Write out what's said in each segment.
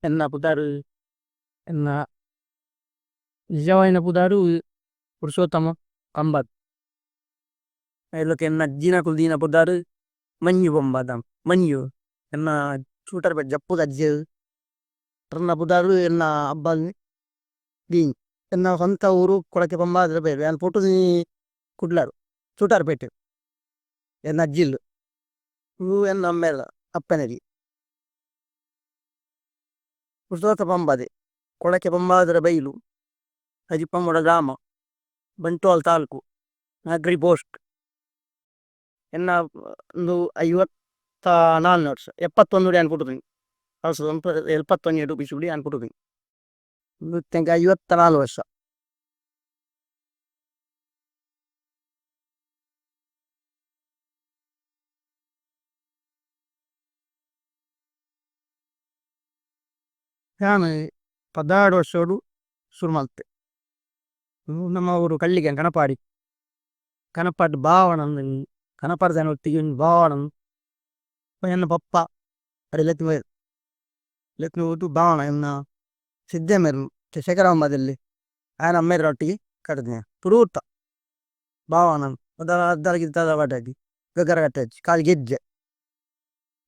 Enna pudaru enna nijawaina pudaru Purushotama Kambad. Ayoke enna Jina Kuldina pudaru Manyu Bombadam. Manyu enna shooter bed Jappu Dajjel. Terna pudaru enna Abbal Din. Enna Fanta Uru Kolake Bombadra bed. And photo ni Kudlar. Shooter bed. Enna Jil. Uru enna Mela. Appaneri. Purushotama Bombade. Kolake Bombadra Bailu. Hajipamoda Gama. Bantol Talku. Nagri Post. ಎನ್ನ ಒಂದು 54 ವರ್ಷ 71 ಅನ್ಕೊಟ್ಟಿದ್ದೀನಿ. ಒಂದು 71 ಬಿಸಿಬಿಡಿ ಅನ್ಕೊಟ್ಟಿದ್ದೀನಿ. ನೃತ್ಯಂಕ 54 ವರ್ಷ. ನಾನು 16 ವರ್ಷೋಡು ಶುರು ಮಾಡ್ತೆ. ನಮ್ಮ ಊರು ಕಳ್ಳಿಗೆ ಕನಪಾಡಿ ಕನಪಾಡಿ ಬಾವಣ ಕನಪಾಡಿ ಜನ ಒಟ್ಟಿಗೆ ಬಾವಣ ಎನ್ನ ಪಪ್ಪ ಅಡಿ ಲೆತ್ನು ಹೋದು ಬಾವಣ ಎನ್ನ ಸಿದ್ದೆ ಮೇರು ಶೇಖರಾಂಬದಲ್ಲಿ ಆಯನ ಅಮ್ಮೇರ ಒಟ್ಟಿಗೆ ಕಟ್ಟಿದ್ನೆ ತುರುತ್ತ ಬಾವಣ ಅದ್ದರಗಿದ್ದ ಬಾಟಾಗಿ ಗಗ್ಗರ ಕಟ್ಟಾಚಿ ಕಾಲು ಗೆಜ್ಜೆ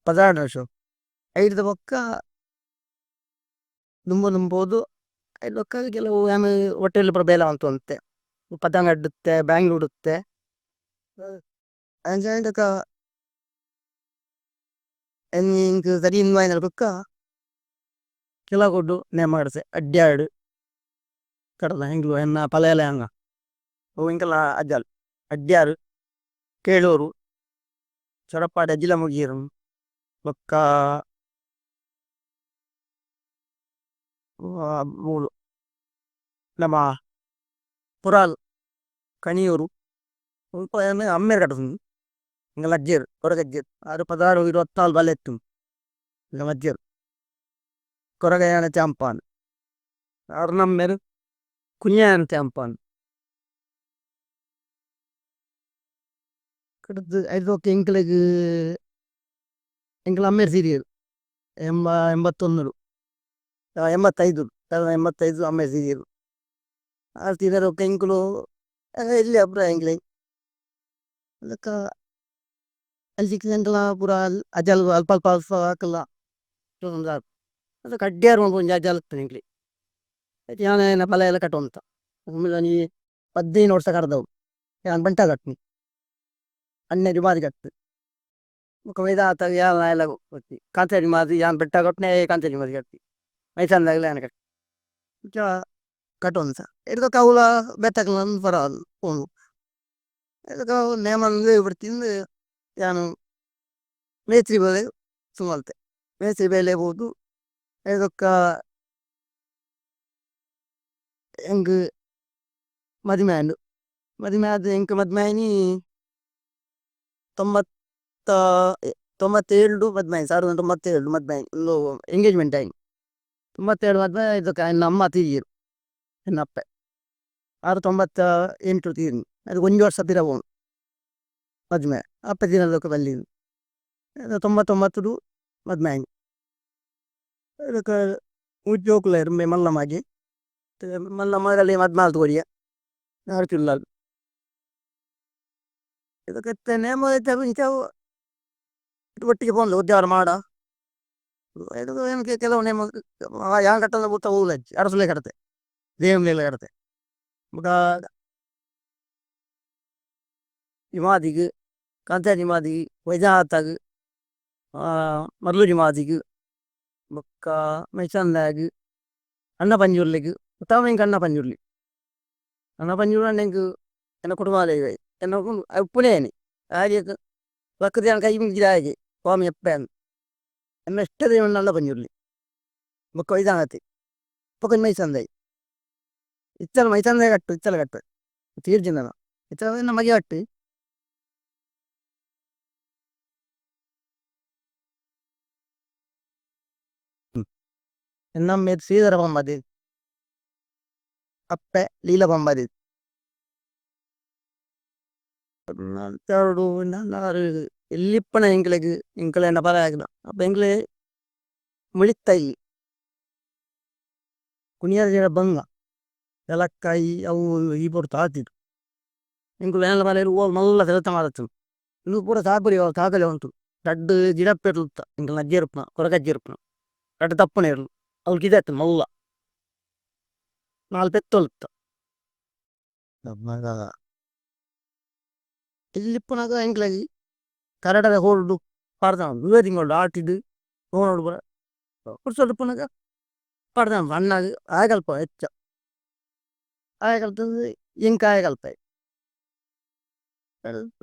16 ವರ್ಷ ಐದು ಪಕ್ಕ ದುಂಬೋದು ಐದು ಪಕ್ಕ ಕೆಲವು ಆమె ಹೋಟೆಲ್ ಪುರ ಬೇಲ ಅಂತ ಅಂತೆ ಪತಂಗ ಅಡ್ಡುತ್ತೆ ಬ್ಯಾಂಗ್ಳೂರ್ ಉಡುತ್ತೆ ಅಂಜಾಂಡಕ ಎಂಕ್ ಸರಿ ಇನ್ವಾಯ್ನ ಪಕ್ಕ ಕೆಲ ಕೊಡ್ಡು ನೇ ಮಾಡ್ಸೆ ಅಡ್ಡ್ಯಾಡು ಕಡಲ ಹೆಂಗ್ಲು ಎನ್ನ ಪಲೆಯಲೆ ಹಂಗ ಅವು ಇಂಕಲ ಅಜ್ಜಲ್ ಅಡ್ಡ್ಯಾರು ಕೇಳೂರು ಚೊರಪಾಡಿ ಅಜ್ಜಿಲ ಮುಗೀರು ಬೊಕ್ಕ ಮೂಲು ನಮ್ಮ ಪುರಾಲ್ ಕಣಿಯೂರು ಸ್ವಲ್ಪ ಅಮ್ಮೇರು ಕಟ್ಟುದು ಹಿಂಗೆಲ್ಲ ಅಜ್ಜೇರು ಕೊರಗಜ್ಜೇರು 16 24 ಬಲೆ ಎತ್ತು ಹಿಂಗ ಮಜ್ಜೇರು ಕೊರಗಯಾನ ಚಾಂಪಾನ್ ಅವ್ರ ನಮ್ಮೇರು ಕುഞ്ഞാನ ಚಾಂಪಾನ್ ಕಡದು ಐದು ಎಂಕ್ಲೆಗ್ ಎಂಕ್ಲ ಅಮ್ಮೇರು ಸೀರಿಯರು 81 85 85 ಅಮ್ಮೇರು ಸೀರಿಯರು ಆ ಸೀರಿಯರ್ ಒಕ್ಕ ಎಂಕ್ಲು ಇಲ್ಲಿ ಅಬ್ರ ಎಂಕ್ಲೆ ಅದಕ್ಕ ಅಲ್ಲಿ ಎಂಕ್ಲ ಪೂರ ಅಜಲ್ ಅಲ್ಪ ಅಲ್ಪ ಅಲ್ಪ ಹಾಕಲ್ಲ ಅದಕ್ಕೆ ಅಡ್ಡ್ಯಾರು ಒಂದು ಅಜಲ್ ಎಂಕ್ಲೆ ಯಾನ ಪಲ ಎಲ್ಲ ಕಟ್ಟುವಂತ ನೀ 15 ವರ್ಷ ಕರೆದವು ಯಾನ್ ಬಂಟ ಕಟ್ನಿ ಅನ್ನೆದು ಮಾದಿ ಕಟ್ಟು ಮುಖ ಮೈದ ಆತ ಯಾನ ಎಲ್ಲ ಕೊಟ್ಟಿ ಕಾಂತೇರಿ ಮಾದಿ ಯಾನ್ ಬೆಟ್ಟ ಕೊಟ್ಟನೆ ಕಾಂತೇರಿ ಮಾದಿ ಕಟ್ಟಿ ಮೈಸಂದಾಗಲೇ ಯಾನ ಕಟ್ಟಿ ಕಟ್ಟುವಂತ ಇಡ್ದು ಕೌಲ ಬೆತ್ತಕಲ ಪರ ಹೋಗು ಇದಕ್ಕೆ ನೇಮಂದು ಬಿಡ್ತಿಂದು ಯಾನು ಮೇತ್ರಿ ಬೇಲೆ ಸುಮಲ್ತೆ ಮೇತ್ರಿ ಬೇಲೆ ಹೋದು ಇದಕ್ಕ ಹೆಂಗ್ ಮದಿಮ್ಯಾಂಡು ಮದಿಮೆ ಆದ ಎಂಕ್ ಮದ್ಮಾಯಿನಿ 90 97 ಮದ್ಮಾಯಿನಿ 1997 ಮದ್ಮಾಯಿನಿ ಒಂದು ಎಂಗೇಜ್ಮೆಂಟ್ ಆಯ್ತು 97 ಮದ್ಮೆ ಇದಕ್ಕೆ ನನ್ನ ಅಮ್ಮ ತೀರಿರು ಎನ್ನಪ್ಪೆ 98 ತೀರಿ ಅದು 1 ವರ್ಷ ತಿರವೋನು ಮದ್ಮೆ ಅಪ್ಪ ದಿನದಕ್ಕೆ ಬಲ್ಲಿ 99 ಮದ್ಮಾಯಿನಿ ಇದಕ್ಕೆ ಉದ್ಯೋಗಲ ಇರ್ಮೆ ಮಲ್ಲಮಾಗಿ ಮಲ್ಲಮಾಗಲಿ ಮದ್ಮಾಲ್ತು ಕೊಡಿಯ ನಾಡ್ತಿಲ್ಲ ಇದಕ್ಕೆ ನೇಮ ಇಂಥವು ಒಟ್ಟಿಗೆ ಬಂದು ಉದ್ಯಾವರ ಮಾಡ ಇದು ಏನಕ್ಕೆ ಕೆಲವು ನೇಮ ಯಾನ್ ಕಟ್ಟದ ಬೂತ ಊಲಜ್ಜಿ ಅರಸಲೆ ಕಡತೆ ದೇವನೆಲ್ಲ ಕಡತೆ ಬುಡ ಇಮಾದಿಗೆ ಕಾಂತಾನಿ ಮಾದಿಗೆ ವೈಜಾತಾಗ ಮರ್ಲೂರಿ ಮಾದಿಗೆ ಬೊಕ್ಕ ಮೈಸಂದಾಗ ಅನ್ನ ಪಂಜುರ್ಲಿಗೆ ಉತ್ತಾಮ ಇಂಕ ಅನ್ನ ಪಂಜುರ್ಲಿ ಅನ್ನ ಪಂಜುರ್ಲಿ ಎಂಕ್ ಎನ್ನ ಕುಟುಂಬಾಲ ಇವೆ ಎನ್ನ ಉಪ್ಪುನೇನೆ ಹಾಗೆ ಪಕ್ಕದ ಕೈ ಮುಗಿದ ಹಾಗೆ ಸ್ವಾಮಿ ಎಪ್ಪೆ ಅಂತ ಎನ್ನ ಇಷ್ಟ ದೇವನ ಅನ್ನ ಪಂಜುರ್ಲಿ ಬೊಕ್ಕ ವೈಜಾಗತಿ ಪಕ್ಕ ಮೈಸಂದಾಯಿ ಇಚ್ಚಲ ಮೈಸಂದಾಯ ಕಟ್ಟು ಇಚ್ಚಲ ಕಟ್ಟು ತೀರ್ಜಿಂದನ ಇಚ್ಚಲ ನಮಗೆ ಕಟ್ಟು ಎನ್ನಮ್ಮೆ ಶ್ರೀಧರ ಬೊಮ್ಮದಿ ಅಪ್ಪೆ ಲೀಲ ಬೊಮ್ಮದಿ ಎಲ್ಲಿಪ್ಪನ ಎಂಕ್ಲೆಗ್ ಎಂಕ್ಲೆನ ಪರ ಆಗಿನ ಅಪ್ಪ ಎಂಕ್ಲೆ ಮುಳಿತಾಯಿ ಕುಣಿಯರ ಜನ ಬಂಗ ಎಲಕ್ಕಾಯಿ ಅವು ಈ ಪೊಡು ತಾತಿದ್ದು ಇಂಕು ಬೇನಲ ಮಲೆಯಲ್ಲಿ ಓ ಮಲ್ಲ ಕೆಲಸ ಮಾಡತ್ತು ಇನ್ನು ಪೂರ ಸಾಪುರಿ ಸಾಕಲೆ ಉಂಟು ದಡ್ಡು ಗಿಡಪ್ಪೆರ್ಲುತ್ತ ಇಂಕ ನಜ್ಜೆರ್ಪುನ ಕೊರಗಜ್ಜೆರ್ಪುನ ದಡ್ಡ ತಪ್ಪನೆ ಇರ್ಲು ಅವ್ರು ಕಿದೆತ್ತು ಮಲ್ಲ ನಾಲ್ ಪೆತ್ತೊಲುತ್ತ ಇಲ್ಲಿಪ್ಪುನಾಗ ಎಂಕ್ಲಾಗಿ ಕರಡದ ಹೋಲ್ಡು ಪಾಡ್ದಾನ ದುವೆ ತಿಂಗಳು ಆಟಿಡು ನೋಡು ಪೂರ ಕುಡ್ಸೋಡುಪ್ಪುನಾಗ ಪಾಡ್ದಾನ ಅಣ್ಣಾಗ ಆಗಲ್ಪ ಹೆಚ್ಚ ಆಗಲ್ತಂದು ಇಂಕ ಆಗಲ್ಪ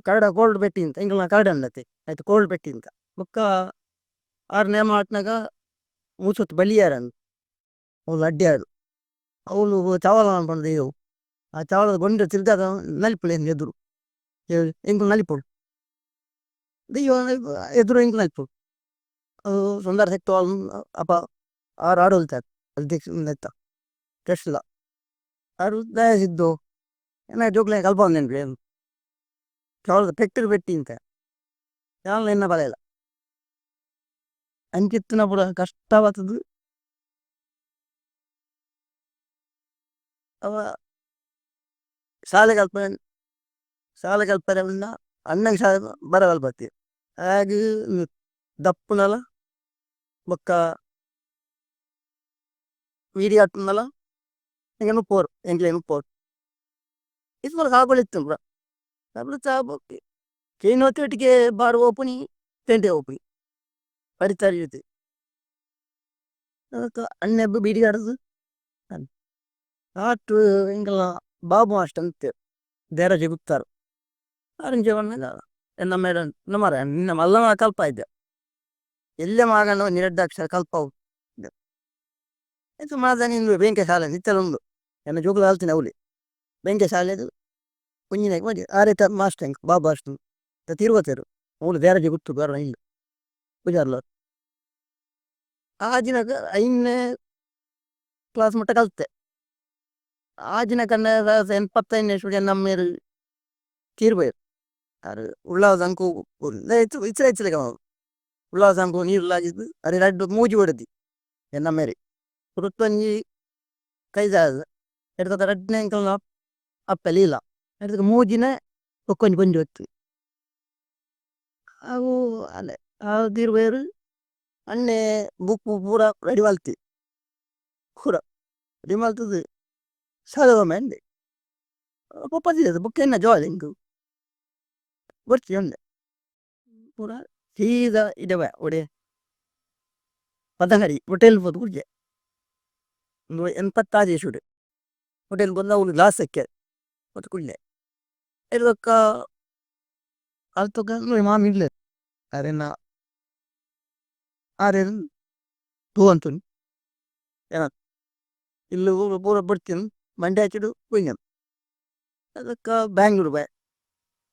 ಕರಡ ಕೋಲ್ಡ್ ಪೆಟ್ಟಿ ಅಂತ ಇಂಕಲ್ನ ಕರಡ ಅಂದತೆ ಆಯ್ತು ಕೋಲ್ಡ್ ಪೆಟ್ಟಿ ಅಂತ ಬೊಕ್ಕ ಆರು ನೇಮ ಆಟ್ನಾಗ ಮೂಸೊತ್ತು ಬಲಿಯಾರನ್ ಅವ್ನು ಅಡ್ಡ್ಯಾರು ಅವನು ಚಾವಲ ಅನ್ಪಂದೇವು ಆ ಚಾವಲದ ಗೊಂಡೆ ತಿರ್ದಾಗ ನಲಿಪುಳು ಏನು ಎದುರು ಎಂಕು ನಲಿಪುಳು ದೆಯ್ಯ ಎದುರು ಎಂಕು ನಲಿಪುಳು ಅದು ಸುಂದರ ಸೆಕ್ತು ಅಪ್ಪ ಆರು ಆಡು ಹೊಲ್ತಾರೆ ನೆತ್ತ ಕೆಸ್ಲ ಆರು ದಯಸಿದ್ದು ಏನ ಜೋಕ್ಲೆ ಕಲ್ಪ ಒಂದೇನ್ರಿ ಏನು ಚಾವಲದ ಪೆಟ್ಟಿರು ಪೆಟ್ಟಿ ಅಂತ ಚಾವಲ ಎನ್ನ ಬಲೆಯಲ್ಲ ಅಂಚಿತ್ತಿನ ಪುರ ಕಷ್ಟವಾತದು ಅವ ಶಾಲೆ ಕಲ್ಪ ಶಾಲೆ ಕಲ್ಪರೆಲ್ಲ ಅಣ್ಣಗೆ ಶಾಲೆ ಬರವಲ್ಪತ್ತಿ ಹಾಗೆ ದಪ್ಪುನಲ ಬೊಕ್ಕ ವೀಡಿ ಹಾಕ್ನಲ ಹಿಂಗೆ ಮುಪ್ಪೋರು ಎಂಕ್ಲೆ ಮುಪ್ಪೋರು ಇದು ಕಾಗೊಳಿತ್ತು ಪುರ ಅప్పుడు చాపకి కేన్ ఒత్తిటికి బారు ఓపుని తెంటే ఓపుని పరితారి ಜೊತೆ ಅಣ್ಣೆಬ್ಬ ಬೀಡಿ ಆಡದು ಆಟು ಹಿಂಗೆಲ್ಲ ಬಾಬು ಅಷ್ಟ ಅಂತೆ ದೇರ ಜಗುತ್ತಾರೆ ಆರೆಂಜ ಬಣ್ಣದ ಎನ್ನ ಮೇಡ ನಮ್ಮರ ನಿನ್ನ ಮಲ್ಲ ಕಲ್ಪ ಇದ್ದೆ ಎಲ್ಲೇ ಮಗನ ನಿರಡ್ಡಾಕ್ಷರ ಕಲ್ಪವು ಇದು ಮಾದ ನಿಂದು ಬೆಂಕೆ ಶಾಲೆ ನಿತ್ತಲ ಉಂಡು ಎನ್ನ ಜೋಗುಲು ಆಲ್ತೀನಿ ಅವಳಿ ಬೆಂಕೆ ಶಾಲೆದು ಕುಂಜಿನಾಗ ಮಾಡಿ ಆರೈತ ಮಾಸ್ಟರ್ ಹೆಂಗೆ ಬಾಬು ಅಷ್ಟು ತಿರುವತ್ತೇರು ಅವಳು ಬೇರೆ ಗೊತ್ತು ಬೇರೆ ಇಲ್ಲ ಪೂಜಾರ್ಲ ಆ ದಿನಕ ಐದನೇ ಕ್ಲಾಸ್ ಮಟ್ಟ ಕಲಿತೆ ಆ ದಿನ ಕನ್ನ ಎಪ್ಪತ್ತೈದನೇ ಸ್ಟೂಡೆಂಟ್ ನಮ್ಮೇರು ತೀರ್ಬೋಯ್ರು ಅದು ಉಳ್ಳಾದ ಅಂಕು ಇಚ್ಚರ ಇಚ್ಚಲಿಕ್ಕೆ ಉಳ್ಳಾದ ಅಂಕು ನೀರು ಲಾಗಿದ್ದು ಅದೇ ರಡ್ಡು ಮೂಜಿ ಹೊಡೆದಿ ನಮ್ಮೇರಿ ಪುರುತ್ತೊಂಜಿ ಕೈದಾದ ಎಡ್ಕತ್ತ ರಡ್ಡನೇ ಅಂಕಲ್ ಅಪ್ಪಲಿ ಇಲ್ಲ ಎಡ್ದಕ್ಕೆ ಮೂಜಿನ ಒಕ್ಕೊಂಜಿ ಪಂಜಿ ಹೊತ್ತು ಅವು ಅಲ್ಲೇ ಆ ತೀರ್ಬೋಯ್ರು ಅಣ್ಣೆ ಬುಕ್ಕು ಪೂರ ರೆಡಿ ಮಲ್ತಿ ಪೂರ ರೆಡಿ ಮಲ್ತದು ಸಾಲವೊಮ್ಮೆ ಅಂದೆ ಪಪ್ಪದಿದೆ ಬುಕ್ ಎನ್ನ ಜೋಳ ಹಿಂಗು ಬರ್ತಿ ಅಂದೆ ಪೂರ ಸೀದಾ ಇದವೆ ಒಡೆ ಪದಂಗಡಿ ಹೋಟೆಲ್ ಹೋದ್ ಕುಡ್ಜೆ ಒಂದು 86 ಶೂಡು ಹೋಟೆಲ್ ಬಂದು ಅವಳು ಗ್ಲಾಸ್ ಹಾಕ್ಯಾರ ಮತ್ತು ಕುಡ್ಲೆ ಇರ್ದಕ್ಕ ಅಲ್ತಕ್ಕ ನೋಡಿ ಮಾಮಿ ಇಡ್ಲೆ ಅರೆನ ಆರೇನು ತೂ ಅಂತುನಿ ಏನ ಇಲ್ಲಿ ಪೂರ ಬಿಡ್ತೀನಿ ಮಂಡ್ಯ ಹಚ್ಚಿಡು ಕುಯ್ಯಂ ಅದಕ್ಕ ಬ್ಯಾಂಗ್ಳೂರು ಬಾಯ್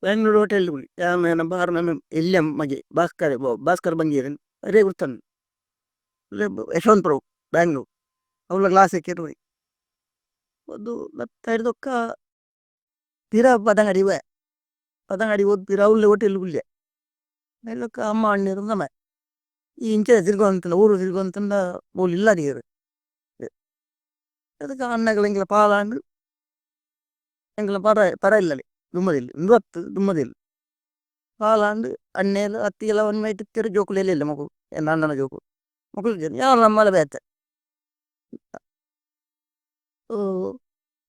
ಬ್ಯಾಂಗ್ಳೂರು ಹೋಟೆಲ್ ಕುಡಿ ಯಾಮೇನ ಬಾರ್ ಮ್ಯಾಮ್ ಎಲ್ಲೆ ಮಗೆ ಭಾಸ್ಕರ್ ಬಂಗೀರನ್ ಅರೇ ಗುರ್ತಾನೆ ಯಶವಂತಪುರ ಬ್ಯಾಂಗ್ಳೂರು ಅವಳ ಗ್ಲಾಸ್ ಹಾಕ್ಯಾರ ಹೋಗಿ ಒಂದು ಮತ್ತೆ ಹಿಡ್ದೊಕ್ಕ ತೀರಾ ಪದಂಗಡಿ ಬಾಯ್ ಪದಂಗಡಿ ಓದ್ ತೀರಾ ಅವಳ್ಳೆ ಹೋಟೆಲ್ ಕುಳ್ಳೆ ಎಲ್ಲಕ್ಕ ಅಮ್ಮ ಅಣ್ಣಿರು ನಮ್ಮ ಈ ಇಂಚೆ ತಿರ್ಗೊಂತಂದ ಊರು ತಿರ್ಗೊಂತಂದ ಬೋಲ್ ಇಲ್ಲ ನೀರು ಅದಕ್ಕೆ ಅಣ್ಣಗಳು ಹಿಂಗೆಲ್ಲ ಪಾಲಾಂಡು ಎಂಗೆಲ್ಲ ಪರ ಇಲ್ಲಲಿ ದುಮ್ಮದಿಲ್ಲ ಇವತ್ತು ದುಮ್ಮದಿಲ್ಲ ಪಾಲಾಂಡು ಅಣ್ಣೆಲ್ಲ ಅತ್ತಿಗೆಲ್ಲ ಒಂದು ಮೈಟ್ ತಿರು ಜೋಕುಲು ಎಲ್ಲ ಮಗು ಎನ್ನ ಅಣ್ಣನ ಜೋಕು ಮಕ್ಕಳು ಯಾವ ನಮ್ಮಲ್ಲ ಬೇತೆ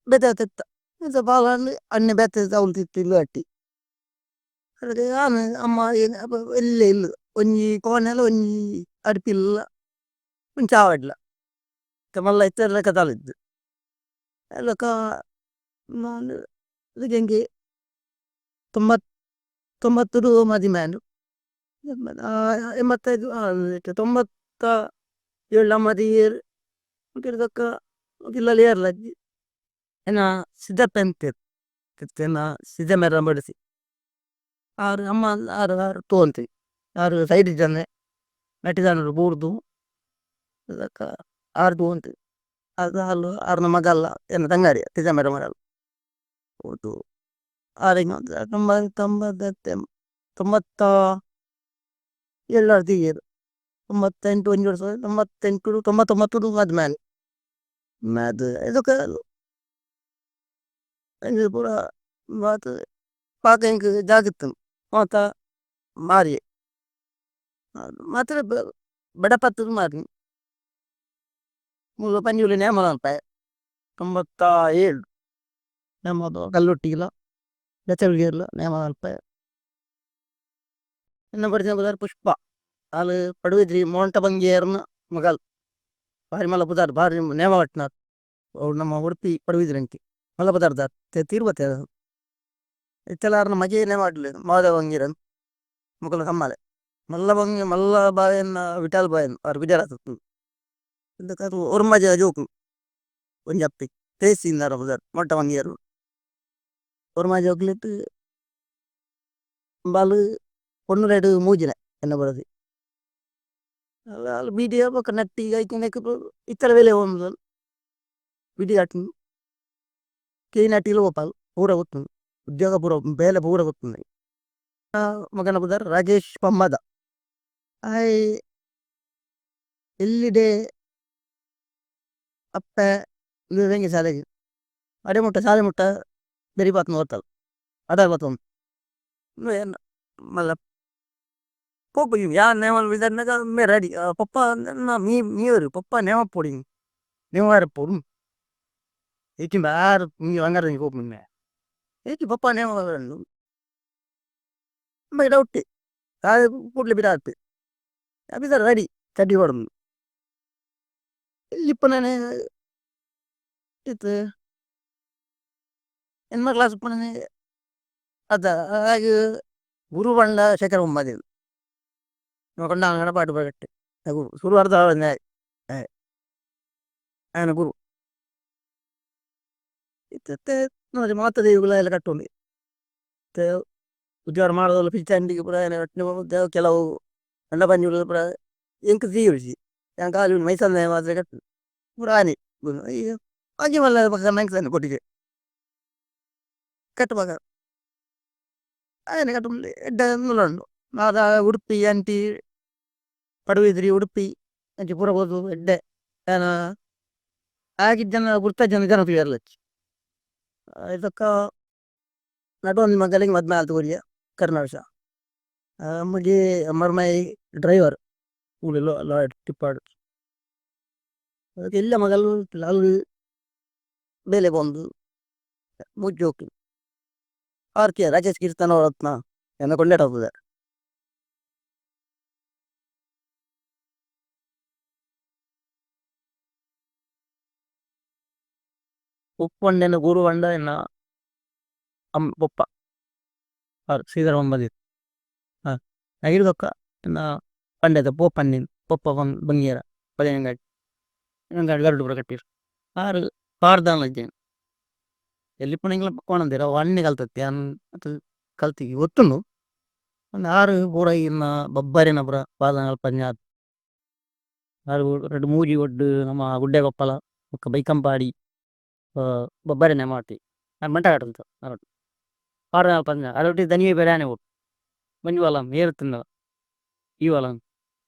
ಬೆತ್ತ ಪಾಲಾಂಡು ಅಣ್ಣೆ ಬೆತ್ತ ಅವಳು ತಿತ್ತು ಇಲ್ಲ ಅಟ್ಟಿ ಅದಕ್ಕೆ ಆಮೇಲೆ ಅಮ್ಮ ಏನು ಎಲ್ಲೇ ಇಲ್ಲ ಒಂಜಿ ಕೋಣೆಲ್ಲ ಒಂಜಿ ಅಡ್ಪಿಲ್ಲ ಒಂದು ಚಾವಡ್ಲ ಮಲ್ಲ ಇತ್ತೆಲ್ಲ ಕತಾಲಿದ್ದು ಎಲ್ಲಕ್ಕ ನಾನು ಅದಕ್ಕೆ ಹೆಂಗೆ 90 ಮದಿ ಮ್ಯಾನು 85 97 ಮದಿ ಇರ್ದಕ್ಕ ಇಲ್ಲಲ್ಲಿ ಏರ್ಲಜ್ಜಿ ಏನ ಸಿದ್ಧಪ್ಪ ಎಂತೇನ ಸಿದ್ಧ ಮೇರ ಬಡಿಸಿ ಆರು ಅಮ್ಮ ಆರು ಆರು ತೋಂತಿ ಆರು ಸೈಡ್ ಇದ್ದಾನೆ ನಟಿದಾನರು ಬೂರ್ದು ಅದಕ್ಕ ಆರು ತೋಂತಿ ಅದು ಹಾಲು ಆರ್ನ ಮಗಲ್ಲ ಏನು ತಂಗಾರಿ ತಿಜ ಮೇರ ಮರಲ್ಲ ಹೌದು ಆರಿಗೆ 90 97 98 ಒಂದು ವರ್ಷ 98 99 ಮದ್ಮ್ಯಾನ್ ಅದು ಇದಕ್ಕೆ ಇದು ಪೂರ ಮಾತು ಪಾಕ ಹಿಂಗೆ ಜಾಗಿತ್ತು ಮಾತ ಮಾರಿ ಮಾತ್ರ ಬಡಪತ್ತದ ಮಾರಿ ಮೂಲ ಪಂಜುಲಿ ನೇಮ ಅಲ್ಪ 97 ನೇಮದು ಕಲ್ಲೊಟ್ಟಿಗಿಲ್ಲ ಬೆಚ್ಚಲ್ಗಿರ್ಲ ನೇಮ ಅಲ್ಪ ಇನ್ನು ಬರ್ತೀನಿ ಬದಾರ ಪುಷ್ಪ ಅಲ್ಲಿ ಪಡುವಿದ್ರಿ ಮೋಂಟ ಬಂಗೇರ್ನ ಮಗಲ್ ಭಾರಿ ಮಲ್ಲ ಬುದಾರ್ ಭಾರಿ ನೇಮ ಪಟ್ನಾರ್ ಅವ್ರು ನಮ್ಮ ಉಡುಪಿ ಪಡುವಿದ್ರಂಕಿ ಮಲ್ಲ ಬದಾರ್ದಾರ್ ತೀರ್ಬತ್ತೆ ಇತ್ತೆಲ್ಲಾರನ್ನ ಮಜೇನೆ ಮಾಡ್ಲಿ ಮಾಧವ ಬಂಗೀರನ್ ಮುಕುಲ ಕಮ್ಮಲೆ ಮಲ್ಲ ಬಂಗಿ ಮಲ್ಲ ಬಾಯನ್ನ ವಿಠಲ್ ಬಾಯನ್ ಅವ್ರು ಗುಜರಾತ್ ஒரு மஜா ஜோக்கு கொஞ்சம் அப்பி பேசினார் அவர் மொட்டை வாங்கியார் ஒரு மஜா ஜோக்குலேட்டு பாலு பொண்ணு ரைடு மூஜின என்ன படுது వాళ్ళు బీటీ ఒక నట్టి అయిపోయినాక ఇతర వేలే ఉంది బీటీ కట్టింది కే నటీలో పోపాలి పూర అవుతుంది ఉద్యోగ పూర ಬೇಲೆ ಪೂರ ಗೊತ್ತಿಲ್ಲ ಮಗನ ಬುದಾರ ರಾಜೇಶ್ ಪಮ್ಮದ ಆಯ್ ಎಲ್ಲಿಡೆ ಅಪ್ಪ ವೆಂಗಿ ಸಾಲೆಗೆ ಅಡೆ ಮುಟ್ಟ ಸಾಲೆ ಮುಟ್ಟ ಬೆರಿ ಪಾತ್ನ ಓದ್ತಲ್ಲ ಅದ ಗೊತ್ತೊಂದು ಏನು ಮಲ್ಲ ಪೋಪ ಯಾ ನೇಮಲ್ ವಿಧಾನ ಮೇ ರೆಡಿ ಪಪ್ಪ ಮೀವರು ಪಪ್ಪ ನೇಮ ಪೋಡಿ ನೇವಾರ ಪೋಡು ಏಕಿ ಬಾರ ಮೀ ಹಂಗಾರ ಹೋಪ್ ನಿನ್ನೆ ಏಕಿ ಪಪ್ಪ ನೇಮ ಡೌಟ್ ಕೂಡ್ಲೆ ಬಿಡಾತ್ ಬಿದಾರ ರೆಡಿ ಚಡ್ಡಿ ಹೊಡೆದು ಇಲ್ಲಿಪ್ಪ ನಾನು ಇತ್ತು ಎನ್ಮ ಕ್ಲಾಸ್ ನಾನು ಅದ ಹಾಗೆ ಗುರು ಬಂಡ ಶೇಖರ ಒಮ್ಮದಿಲ್ಲ ನೋಕೊಂಡ ಅಂಗಡ ಪಾಟು ಬರಗಟ್ಟೆ ಗುರು ಶುರು ಅರ್ಧ ఆయన ಗುರು ಇತ್ತೆ ನೋಡಿ ಮಾತದ ಇವುಗಳ ಎಲ್ಲ ಕಟ್ಟೊಂಡು ಉದ್ಯೋಗ ಮಾಡೋದಲ್ಲ ಪಿಚ್ಚ ಅಂಡಿಗೆ ಪುರ ಕೆಲವು ಅಂಡ ಪಂಜುಗಳು ಪುರ ಎಂಕ್ ತೀರಿಸಿ yang ಕಾಲು ಮೈಸಲ್ಲ ಮಾತ್ರ ಕಟ್ಟು ಪುರಾಣಿ ಅಜ್ಜಿ ಮಲ್ಲ ಪಕ್ಕ ನಂಗೆ ತಾನೆ ಕೊಟ್ಟಿಗೆ ಕಟ್ಟುವಾಗ ఆయన ಕಟ್ಟು ಎಡ್ಡ ನುಲಂಡು ಮಾದ ಉಡುಪಿ ಅಂಟಿ ಪಡುವಿದ್ರಿ ಉಡುಪಿ ಅಂಚಿ ಪೂರ ಹೋದು ಎಡ್ಡೆ ಏನ ಆಗಿದ್ದ ಜನ ಗುರ್ತ ಜನ ತಿಳಿಯರ್ಲಚ್ಚಿ ಇದಕ್ಕ ನಟೊಂದು ಮಗಲಿಗೆ ಮದ್ಮೆ ಆಲ್ತು ಕೊರಿಯ ಕರ್ನಾಟಕ ಅಮ್ಮಗೆ ಮರ್ಮೈ ಡ್ರೈವರ್ ಊಳಿಲ್ಲ ಲಾಯ್ಡ್ ಟಿಪ್ಪಾಡು ಅದಕ್ಕೆ ಇಲ್ಲ ಮಗಲು ಅಲ್ಲಿ ಬೇಲೆ ಬಂದು ಮುಜ್ಜಿ ಹೋಗಿ ಆರ್ಕೆ ರಾಜೇಶ್ ಕೀರ್ತನ ರತ್ನ ಎನ್ನ ಕೊಂಡಾಡ್ತದೆ ಉಪ್ಪಂಡೆನ ಗುರು ಬಂಡ ಎನ್ನ ಪೊಪ್ಪ ಅವ್ರು ಶ್ರೀಧರ ಬಂದಿತ್ತು ಹಾಂ ನಗಿರ್ದೊಕ್ಕ ಎನ್ನ ಪಂಡೆದ ಪೋಪನ್ನಿನ್ ಪೊಪ್ಪ ಬಂಗೀರ ಪದಿನಂಗಾಡಿ ನಂಗಾಡಿ ಗರುಡು ಪುರ ಕಟ್ಟಿರು ಆರು ಪಾರ್ದಾನ ಇದ್ದೇನೆ ಎಲ್ಲಿ ಪುಣಂಗಿಲ್ಲ ಪಕ್ಕೋಣಂದಿರ ಅಣ್ಣೆ ಕಲ್ತತ್ತೆ ಅದು ಕಲ್ತಿಗೆ ಗೊತ್ತುಂಡು ಒಂದು ಆರು ಪೂರ ಇನ್ನ ಬಬ್ಬರಿನ ಪುರ ಪಾದ ಪಂಜಾತ್ ಆರು ಎರಡು ಮೂಜಿ ಒಡ್ಡು ನಮ್ಮ ಗುಡ್ಡೆ ಕೊಪ್ಪಲ ಒಕ್ಕ ಬೈಕಂಪಾಡಿ ಬಬ್ಬರಿನೇ ಮಾಡ್ತಿ ನಾನು ಮಂಟ ಕಟ್ಟಂತ ಅರೊಟ್ಟು ಪಾದ ಪಂಜ ಅರೊಟ್ಟಿ ದನಿಯೇ ಬೇಡಾನೆ ಒಟ್ಟು ಮಂಜು ವಲಂ ಏರುತ್ತಿಂದ ಈ ವಲಂ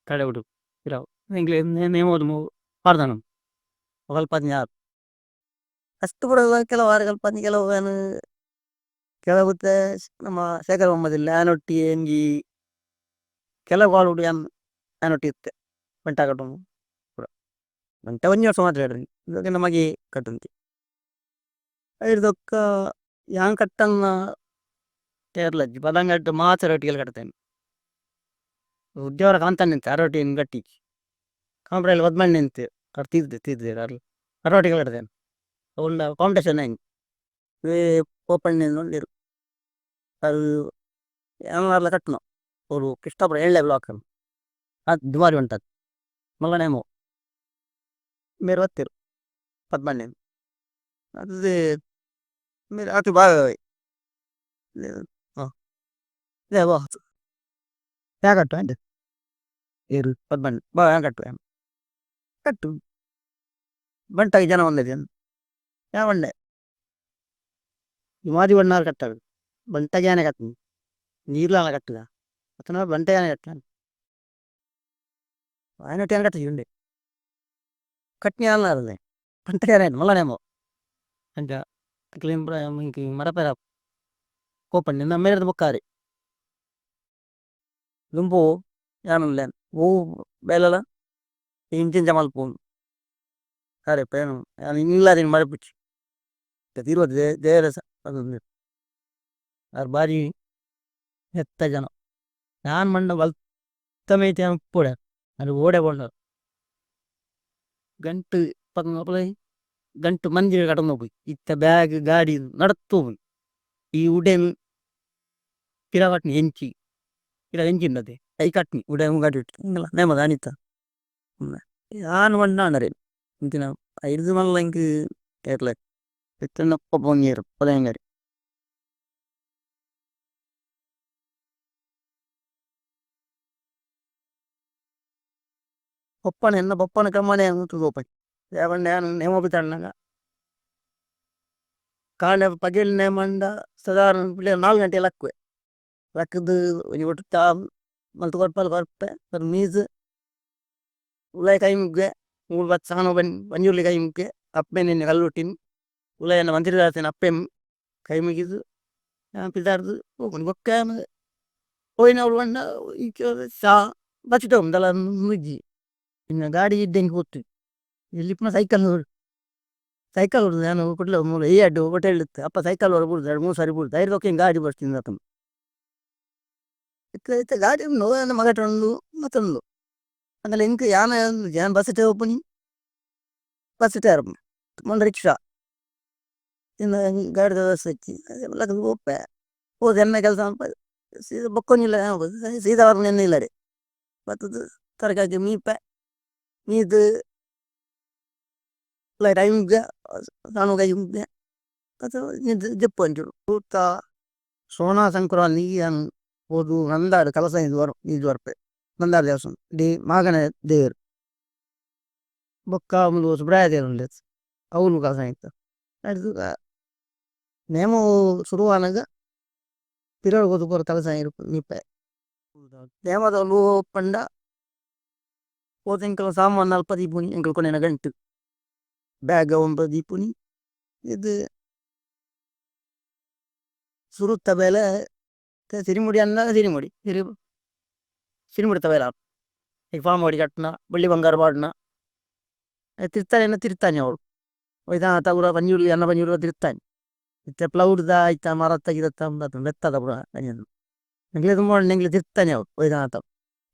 ಕಡೆ ಬಿಡು ಇರಾವು ಎಂಗ್ಲೇ ನೇಮೋದು ಪಾರ್ದಾನ ಸ್ವಲ್ಪ ಪಂಜಾತ್ ಅಷ್ಟು ಕೂಡ ಕೆಲವು ವಾರಗಳ ಪಂಜ ಕೆಲವು ಏನು ಕೆಲವುತ್ತೆ ನಮ್ಮ ಶೇಖರ ಮೊಹಮ್ಮದಿಲ್ಲ ಆನೊಟ್ಟಿ ಎಂಗಿ ಕೆಲವು ಕಾಲು ಆನೊಟ್ಟಿ ಇತ್ತೆ ಮಂಟ ಕಟ್ಟು ಪುರ ಮಂಟ ಒಂಜಿ ವರ್ಷ ಮಾತ್ರ ಹೇಳ್ರಿ ಇವಾಗ ನಮಗೆ ಕಟ್ಟುಂತಿ ಐದೊಕ್ಕ ಯಾಂಗ್ ಕಟ್ಟಂಗ ಕೇರಳಜ್ಜಿ ಪದಂಗಟ್ಟು ಮಾತ್ರ ರೊಟ್ಟಿಗೆಲ್ಲ ಕಟ್ತೇನೆ ಉದ್ಯೋಗ ಕಾಂತಾನೆ ನಿಂತೆ ಅರೊಟ್ಟಿ ಗಟ್ಟಿ ಕಾಂಪ್ರಲ್ಲಿ ಒದ್ಮಣ್ಣೆ ನಿಂತೆ ಅವ್ರು ತೀರ್ದೆ ಅರ್ಲಿ ಅರೊಟ್ಟಿಗೆಲ್ಲ ಕಟ್ತೇನೆ ಅವಳ ಕಾಂಪಿಟೇಷನ್ ಹೆಂಗೆ ಓಪನ್ ನೋಡಿರು ಅದು ಎಲ್ಲ ಕಟ್ಟನು ಅವರು ಕೃಷ್ಣಪುರ 7ನೇ ಬ್ಲಾಕ್ ಅದು ದುಮಾರಿ ಉಂಟದು ಮಲ್ಲನೇಮೋ ಮೇರೆ ಒತ್ತಿರು ಪದ್ಮಣ್ಣೆ ಅದು ಮೇರೆ ಆತು ಬಾಗ ಹಾಂ ಇದೇ ಬಾ ಯಾ ಕಟ್ಟು ಅಂತೆ ಏರು ಪದ್ಮಣ್ಣೆ ಬಾ ಯಾ ಕಟ್ಟು ಕಟ್ಟು ಬಂಟಾಗಿ ಜನ ಒಂದಿದೆ ಯಾ ಬಂಡೆ ಮಾದಿ ಬಣ್ಣಾರು ಕಟ್ಟದು ಬಂಟ ಜಾನೆ ಕಟ್ಟು ನೀರ್ಲಾಲ ಕಟ್ಟದ ಅತನ ಬಂಟ ಜಾನೆ ಕಟ್ಟ ఆయన టెన్ కట్ట ఉండే కట్ని అన్నారులే Pantaran malanemo anja klimbra minki marapera kopan na mere bokare lumbo yanulen wo belala injin jamal pun kare penu yani illarin marpuch tadiro de rasa adun ar bari hetta jana nan manda wal tamete am poda ar oda bonda gantu pangapalai gantu manjil kadano boy itta bag gaadi nadattu ಈ ಉಡೆನ್ ಪಿರಾವಟ್ನಿ ಎಂಚಿ ಪಿರ ಎಂಚಿನ್ನದೆ I Katni ಉಡೆ ಗಾಡಿ ಇಂಗಲ ನೇಮದ ಅನಿತ ಯಾನ್ ಮಣ್ಣ ಅನರೆ ಇಂತಿನ ಐದು ಮಲ್ಲ ink ಏರ್ಲ ಎತ್ತನಪ್ಪ ಪೊಂಗೇರು ಪೊಲೆಂಗರಿ ಪಪ್ಪನ ಎನ್ನ ಪಪ್ಪನ ಕಮ್ಮನೆ ಮುತ್ತು ಗೋಪನ್ ಯಾವಣ್ಣ ಯಾನು ನೇಮ ಬಿತ್ತಣ್ಣಗ ಕಾಂಡೆ ಪಗೆಲ್ ನೇಮಂಡ ಸಾಧಾರಣ ಪಿಳ್ಳೆ 4 ಗಂಟೆ ಲಕ್ವೆ ಲಕ್ಕದು ಒಂಜಿ ಒಟ್ಟು ಚಾ ಮಲ್ತು ಕೊರ್ಪಲ್ ಕೊರ್ಪೆ ಪರ್ ಮೀಸ್ ಉಲಾಯ್ ಕೈ ಮುಗ್ಗೆ ಮೂಲ್ ಬತ್ ಸಾನ ಬಂಜುರ್ಲಿ ಕೈ ಮುಗ್ಗೆ ಅಪ್ಪೆ ನಿನ್ನೆ ಕಲ್ಲುಟ್ಟಿನ್ ಉಲಾಯನ್ನ ಮಂತ್ರಿ ದಾಸೇನ ಅಪ್ಪೆಮ್ ಕೈ ಮುಗಿದು ಪಿದಾರ್ದು ಹೋಗ್ಕೊಂಡು ಬೊಕ್ಕ ಹೋಯ್ನ ಅವ್ರು ಬಣ್ಣ ಈ ಚಾ ಬಚ್ಚಿಟ್ಟು ದಲ ಮುಜ್ಜಿ ಇನ್ನು ಗಾಡಿ ಇದ್ದಂಗೆ ಹೋಗ್ತು ಇಲ್ಲಿಪ್ಪ ಸೈಕಲ್ ಹೊಡ್ದು ನಾನು ಕೊಡ್ಲ ಮೂಲ ಈ ಅಡ್ಡು ಹೋಟೆಲ್ ಇತ್ತು ಅಪ್ಪ ಸೈಕಲ್ ಹೊರ ಬಿಡ್ದು 2-3 ಸಾರಿ ಬಿಡ್ದು ಐದಕ್ಕೆ ಗಾಡಿ ಬರ್ತೀನಿ ಆತನು ಇತ್ತ ಗಾಡಿ ನೋವು ಮಗ ಒಂದು ಮತ್ತೊಂದು ಆಮೇಲೆ ಇಂಕ ಯಾನ ಬಸ್ ಓಪನಿ ಬಸ್ ಟೈರ್ ಮೊಂದು ರಿಕ್ಷಾ ಇನ್ನು ಗಾಡಿ ವ್ಯವಸ್ಥೆ ಹಚ್ಚಿ ಅದೆಲ್ಲ ಹೋಗ್ಪೆ ಹೋದ ಎಮ್ಮೆ ಕೆಲಸ ಸೀದಾ ಬೊಕ್ಕೊನಿಲ್ಲ ಸೀದಾ ಅವ್ರ ನೆನ್ನೆ ಇಲ್ಲ ರೀ ಬತ್ತದು ತರಕಾರಿ ಮೀಪೆ ಮೀದು ಟೈಮ್ಗೆ ನಾನು ಕೈ ಮುಗ್ದೆ ಅದು ಜಪ್ಪು ಅಂಚು ಊಟ ಸೋನಾ ಸಂಕ್ರಾಂತಿ ಹೋದು ನಂದಾಡು ಕಲಸ ಇದು ವರ್ಪೆ ನಂದಾಡು ದೇವಸ್ಥಾನ ಡಿ ಮಾಗನ ದೇವರು ಬೊಕ್ಕ ಒಂದು ಸುಬ್ರಾಯ ದೇವರು ಉಂಡೆ ಅವನು ಕಲಸ ಇತ್ತು ಅದು ನೇಮು ಶುರುವಾನಾಗ ಪಿರಳು ಹೋದು ಬರೋ ಕಲಸ ಇರು ನಿಪ್ಪೆ ನೇಮದ ಪಂಡ ಹೋದ ಇಂಕಲ್ ಸಾಮಾನು ಅಲ್ಪ ದೀಪುನಿ ಇಂಕಲ್ ಕೊನೆನ ಗಂಟು ಬ್ಯಾಗ್ ಒಂದು ದೀಪುನಿ ಇದು ಸುರುತ್ತ ಬೇಲೆ ಸಿರಿಮುಡಿ ಅನ್ನ ಸಿರಿಮುಡಿ ತವೇಲ ಈಗ ಫಾರ್ಮ್ ಮಾಡಿ ಕಟ್ನ ಬಳ್ಳಿ ಬಂಗಾರ ಬಾಡ್ನ ತಿರ್ತಾನೆ ಅವಳು ಒಯ್ದ ತಗುರ ಪಂಜುರ್ಲಿ ಅನ್ನ ಪಂಜುರ್ಲಿ ತಿರ್ತಾನೆ ಇತ್ತೆ ಪ್ಲೌಡ್ದ ಆಯ್ತಾ ಮರತ್ತ ಗಿರತ್ತ ಮೆತ್ತದ ಬುಡ ನೆಂಗ್ಲೆ ತುಂಬ ನೆಂಗ್ಲೆ ತಿರ್ತಾನೆ ಅವಳು ಒಯ್ದ